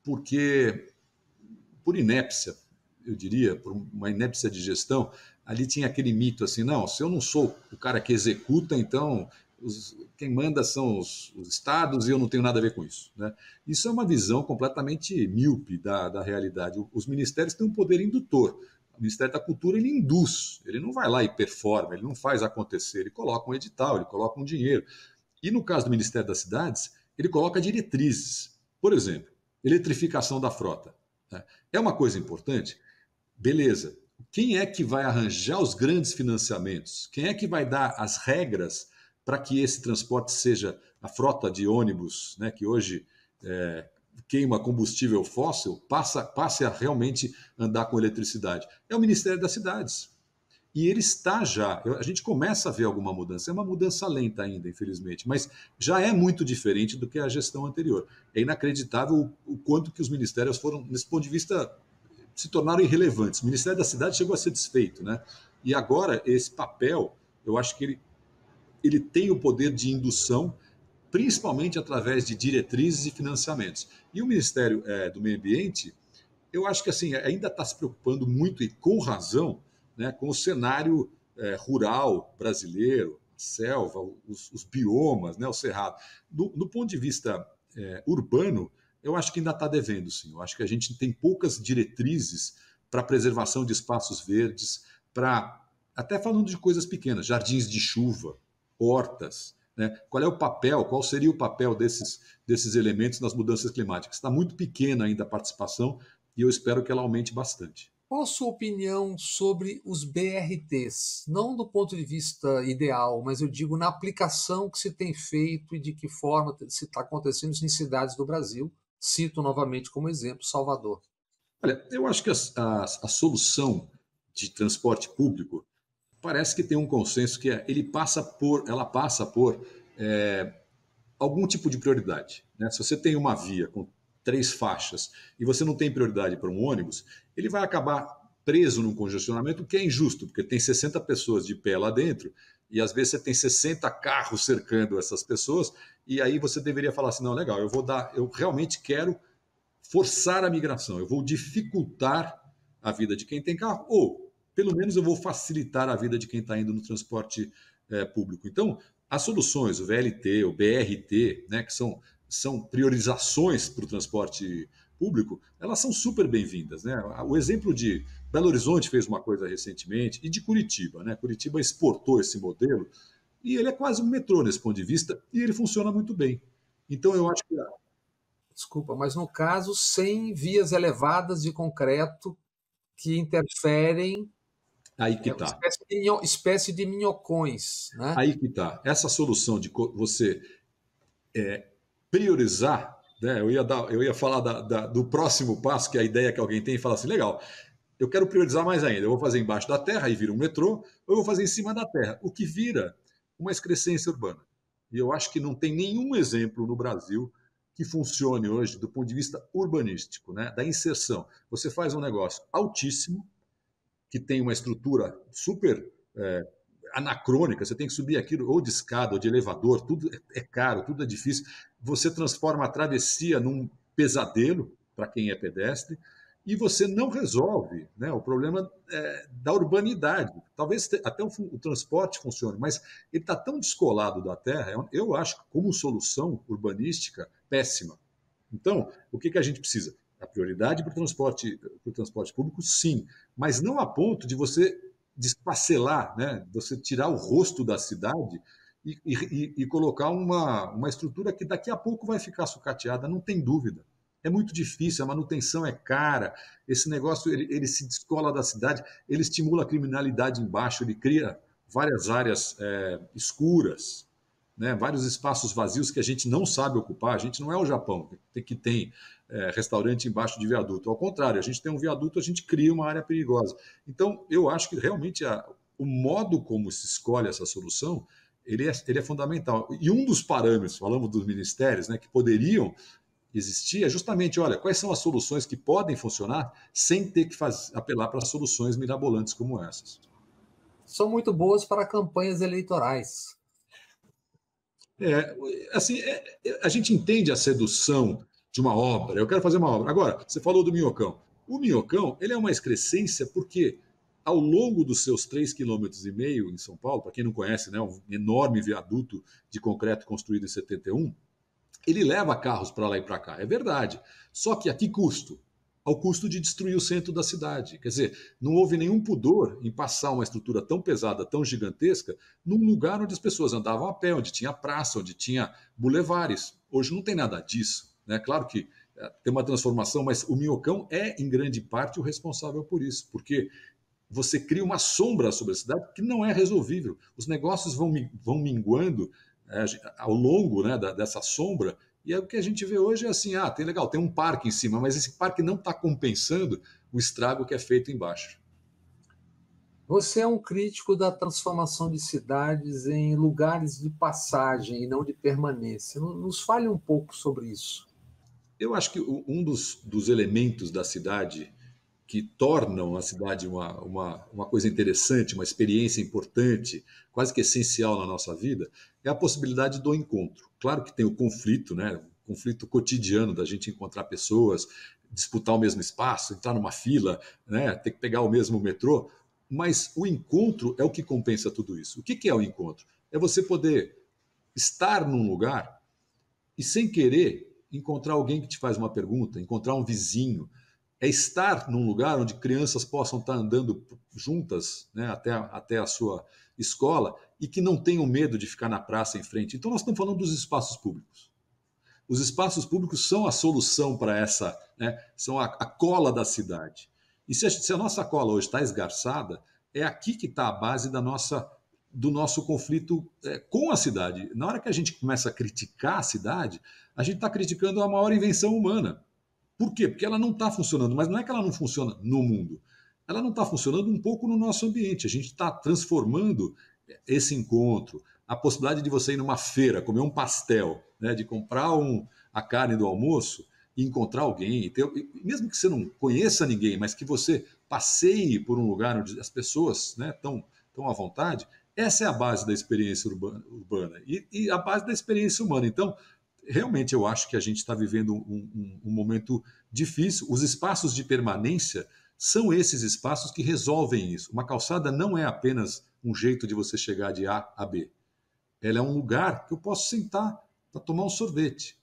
porque, por inépcia, eu diria, por uma inépcia de gestão, ali tinha aquele mito assim, não, se eu não sou o cara que executa, então quem manda são os estados e eu não tenho nada a ver com isso. Né? Isso é uma visão completamente míope da realidade. Os ministérios têm um poder indutor. O Ministério da Cultura ele induz, ele não vai lá e performa, ele não faz acontecer, ele coloca um edital, ele coloca um dinheiro. E no caso do Ministério das Cidades, ele coloca diretrizes. Por exemplo, eletrificação da frota. Né? É uma coisa importante? Beleza. Quem é que vai arranjar os grandes financiamentos? Quem é que vai dar as regras para que esse transporte seja a frota de ônibus, né, que hoje queima combustível fóssil, passe a realmente andar com eletricidade? É o Ministério das Cidades. E ele está já, a gente começa a ver alguma mudança, é uma mudança lenta ainda, infelizmente, mas já é muito diferente do que a gestão anterior. É inacreditável o quanto que os ministérios foram, nesse ponto de vista, se tornaram irrelevantes. O Ministério da Cidade chegou a ser desfeito, né? E agora esse papel, eu acho que ele tem o poder de indução, principalmente através de diretrizes e financiamentos. E o Ministério do Meio Ambiente, eu acho que assim ainda está se preocupando muito e com razão, né, com o cenário rural brasileiro, a selva, os biomas, né, o cerrado. Do ponto de vista urbano, eu acho que ainda está devendo, sim. Eu acho que a gente tem poucas diretrizes para a preservação de espaços verdes, para até falando de coisas pequenas, jardins de chuva, hortas. Né? Qual é o papel, qual seria o papel desses elementos nas mudanças climáticas? Está muito pequena ainda a participação e eu espero que ela aumente bastante. Qual a sua opinião sobre os BRTs? Não do ponto de vista ideal, mas eu digo na aplicação que se tem feito e de que forma se está acontecendo em cidades do Brasil. Cito novamente como exemplo Salvador. Olha, eu acho que a solução de transporte público parece que tem um consenso que ela passa por algum tipo de prioridade. Né? Se você tem uma via com 3 faixas e você não tem prioridade para um ônibus, ele vai acabar preso num congestionamento que é injusto, porque tem 60 pessoas de pé lá dentro e às vezes você tem 60 carros cercando essas pessoas e aí você deveria falar assim, não, legal, eu realmente quero forçar a migração, eu vou dificultar a vida de quem tem carro ou pelo menos eu vou facilitar a vida de quem está indo no transporte público. Então, as soluções, o VLT, o BRT, né, que são priorizações para o transporte público, elas são super bem-vindas. Né? O exemplo de Belo Horizonte fez uma coisa recentemente, e de Curitiba. Né? Curitiba exportou esse modelo, e ele é quase um metrô nesse ponto de vista, e ele funciona muito bem. Então, eu acho que. Desculpa, mas no caso, sem vias elevadas de concreto que interferem, Aí que uma está. espécie de minhocões, né? Aí que está. Essa solução de você priorizar, né? Eu ia falar do próximo passo, que é a ideia que alguém tem, e fala assim, legal, eu quero priorizar mais ainda, eu vou fazer embaixo da terra e vira um metrô, ou eu vou fazer em cima da terra, o que vira uma excrescência urbana. E eu acho que não tem nenhum exemplo no Brasil que funcione hoje do ponto de vista urbanístico, né? Da inserção. Você faz um negócio altíssimo, que tem uma estrutura super anacrônica, você tem que subir aquilo ou de escada ou de elevador, tudo é caro, tudo é difícil. Você transforma a travessia num pesadelo para quem é pedestre e você não resolve, né, o problema da urbanidade. Talvez até o transporte funcione, mas ele está tão descolado da terra, eu acho que como solução urbanística, péssima. Então, o que a gente precisa? A prioridade para o transporte público, sim, mas não a ponto de você despacelar, né? Você tirar o rosto da cidade e colocar uma estrutura que daqui a pouco vai ficar sucateada, não tem dúvida. É muito difícil, a manutenção é cara, esse negócio ele se descola da cidade, ele estimula a criminalidade embaixo, ele cria várias áreas escuras, né? Vários espaços vazios que a gente não sabe ocupar. A gente não é o Japão, que tem restaurante embaixo de viaduto. Ao contrário, a gente tem um viaduto, a gente cria uma área perigosa. Então, eu acho que realmente o modo como se escolhe essa solução ele é fundamental. E um dos parâmetros, falamos dos ministérios, né, que poderiam existir, é justamente, olha, quais são as soluções que podem funcionar sem ter que apelar para soluções mirabolantes como essas. São muito boas para campanhas eleitorais. Assim, a gente entende a sedução de uma obra. Eu quero fazer uma obra. Agora, você falou do Minhocão. O Minhocão, ele é uma excrescência porque ao longo dos seus 3,5 km em São Paulo, para quem não conhece, né, um enorme viaduto de concreto construído em 71, ele leva carros para lá e para cá. É verdade. Só que a que custo? Ao custo de destruir o centro da cidade. Quer dizer, não houve nenhum pudor em passar uma estrutura tão pesada, tão gigantesca, num lugar onde as pessoas andavam a pé, onde tinha praça, onde tinha bulevares. Hoje não tem nada disso. Né? Claro que tem uma transformação, mas o Minhocão é, em grande parte, o responsável por isso, porque você cria uma sombra sobre a cidade que não é resolvível. Os negócios vão minguando ao longo, né, dessa sombra, e o que a gente vê hoje é assim, tem um parque em cima, mas esse parque não está compensando o estrago que é feito embaixo. Você é um crítico da transformação de cidades em lugares de passagem e não de permanência. Nos fale um pouco sobre isso. Eu acho que um dos elementos da cidade que tornam a cidade uma coisa interessante, uma experiência importante, quase que essencial na nossa vida, é a possibilidade do encontro. Claro que tem o conflito, né? O conflito cotidiano da gente encontrar pessoas, disputar o mesmo espaço, entrar numa fila, né? Ter que pegar o mesmo metrô, mas o encontro é o que compensa tudo isso. O que é o encontro? É você poder estar num lugar e, sem querer, encontrar alguém que te faz uma pergunta, encontrar um vizinho, é estar num lugar onde crianças possam estar andando juntas, né, até a sua escola e que não tenham medo de ficar na praça em frente. Então, nós estamos falando dos espaços públicos. Os espaços públicos são a solução para essa, né, são a cola da cidade. E se a nossa cola hoje está esgarçada, é aqui que está a base do nosso conflito com a cidade. Na hora que a gente começa a criticar a cidade, a gente está criticando a maior invenção humana. Por quê? Porque ela não está funcionando, mas não é que ela não funciona no mundo. Ela não está funcionando um pouco no nosso ambiente. A gente está transformando esse encontro, a possibilidade de você ir numa feira, comer um pastel, né, de comprar a carne do almoço e encontrar alguém. Mesmo que você não conheça ninguém, mas que você passeie por um lugar onde as pessoas, né, estão à vontade, essa é a base da experiência urbana e a base da experiência humana. Então, realmente eu acho que a gente está vivendo um momento difícil. Os espaços de permanência são esses espaços que resolvem isso. Uma calçada não é apenas um jeito de você chegar de A a B. Ela é um lugar que eu posso sentar para tomar um sorvete.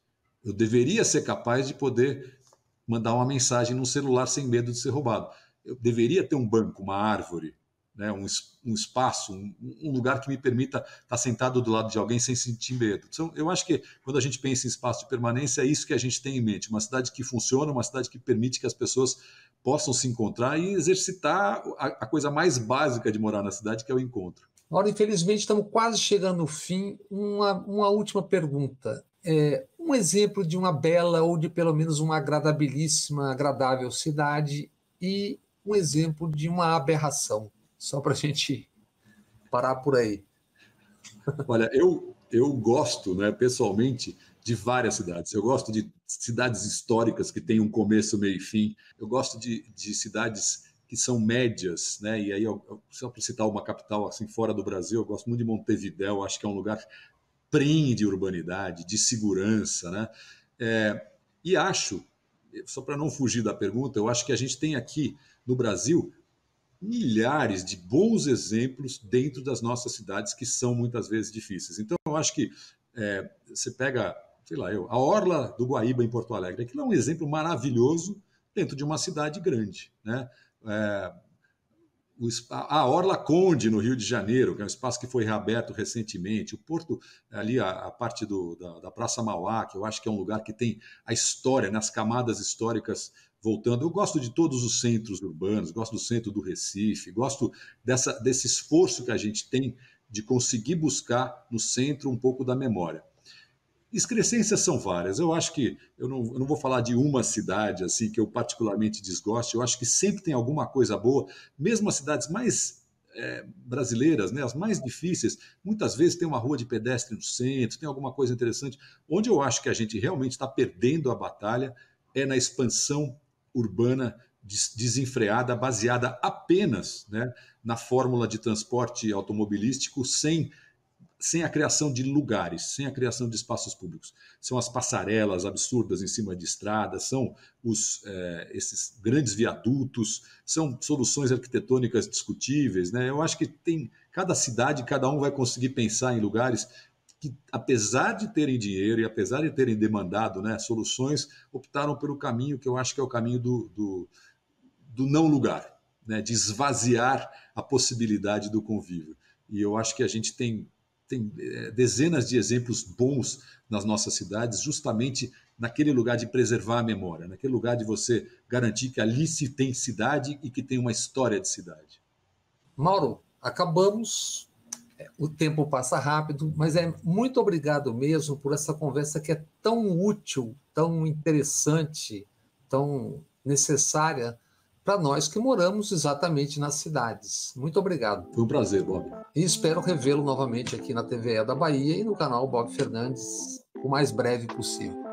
Eu deveria ser capaz de poder mandar uma mensagem no celular sem medo de ser roubado. Eu deveria ter um banco, uma árvore, né, um espaço, um lugar que me permita estar sentado do lado de alguém sem sentir medo. Então, eu acho que quando a gente pensa em espaço de permanência, é isso que a gente tem em mente. Uma cidade que funciona, uma cidade que permite que as pessoas possam se encontrar e exercitar a coisa mais básica de morar na cidade, que é o encontro. Agora, infelizmente, estamos quase chegando ao fim. Uma última pergunta. Um exemplo de uma bela ou de pelo menos uma agradabilíssima, agradável cidade e um exemplo de uma aberração. Só para a gente parar por aí. Olha, eu gosto, né, pessoalmente, de várias cidades. Eu gosto de cidades históricas que têm um começo, meio e fim. Eu gosto de cidades que são médias, né? E aí, só para citar uma capital assim fora do Brasil, eu gosto muito de Montevidéu. Acho que é um lugar que prende urbanidade, de segurança, né? E acho, só para não fugir da pergunta, eu acho que a gente tem aqui no Brasil milhares de bons exemplos dentro das nossas cidades que são muitas vezes difíceis. Então, eu acho que você pega, sei lá, a Orla do Guaíba em Porto Alegre, aquilo é um exemplo maravilhoso dentro de uma cidade grande, né? a Orla Conde, no Rio de Janeiro, que é um espaço que foi reaberto recentemente, o Porto, ali a parte da Praça Mauá, que eu acho que é um lugar que tem a história, nas camadas históricas voltando. Eu gosto de todos os centros urbanos, gosto do centro do Recife, gosto desse esforço que a gente tem de conseguir buscar no centro um pouco da memória. Excrescências são várias. Eu acho que eu não vou falar de uma cidade assim que eu particularmente desgoste. Eu acho que sempre tem alguma coisa boa, mesmo as cidades mais brasileiras, né, as mais difíceis, muitas vezes tem uma rua de pedestre no centro, tem alguma coisa interessante. Onde eu acho que a gente realmente está perdendo a batalha é na expansão urbana desenfreada, baseada apenas, né, na fórmula de transporte automobilístico sem a criação de lugares, sem a criação de espaços públicos. São as passarelas absurdas em cima de estradas, são esses grandes viadutos, são soluções arquitetônicas discutíveis, né? Eu acho que tem cada cidade, cada um vai conseguir pensar em lugares que, apesar de terem dinheiro e apesar de terem demandado, né, soluções, optaram pelo caminho que eu acho que é o caminho do não lugar, né, de esvaziar a possibilidade do convívio. E eu acho que a gente tem dezenas de exemplos bons nas nossas cidades, justamente naquele lugar de preservar a memória, naquele lugar de você garantir que ali se tem cidade e que tem uma história de cidade. Mauro, acabamos. O tempo passa rápido, mas muito obrigado mesmo por essa conversa que é tão útil, tão interessante, tão necessária para nós que moramos exatamente nas cidades. Muito obrigado. Foi um prazer, Bob. E espero revê-lo novamente aqui na TVE da Bahia e no canal Bob Fernandes o mais breve possível.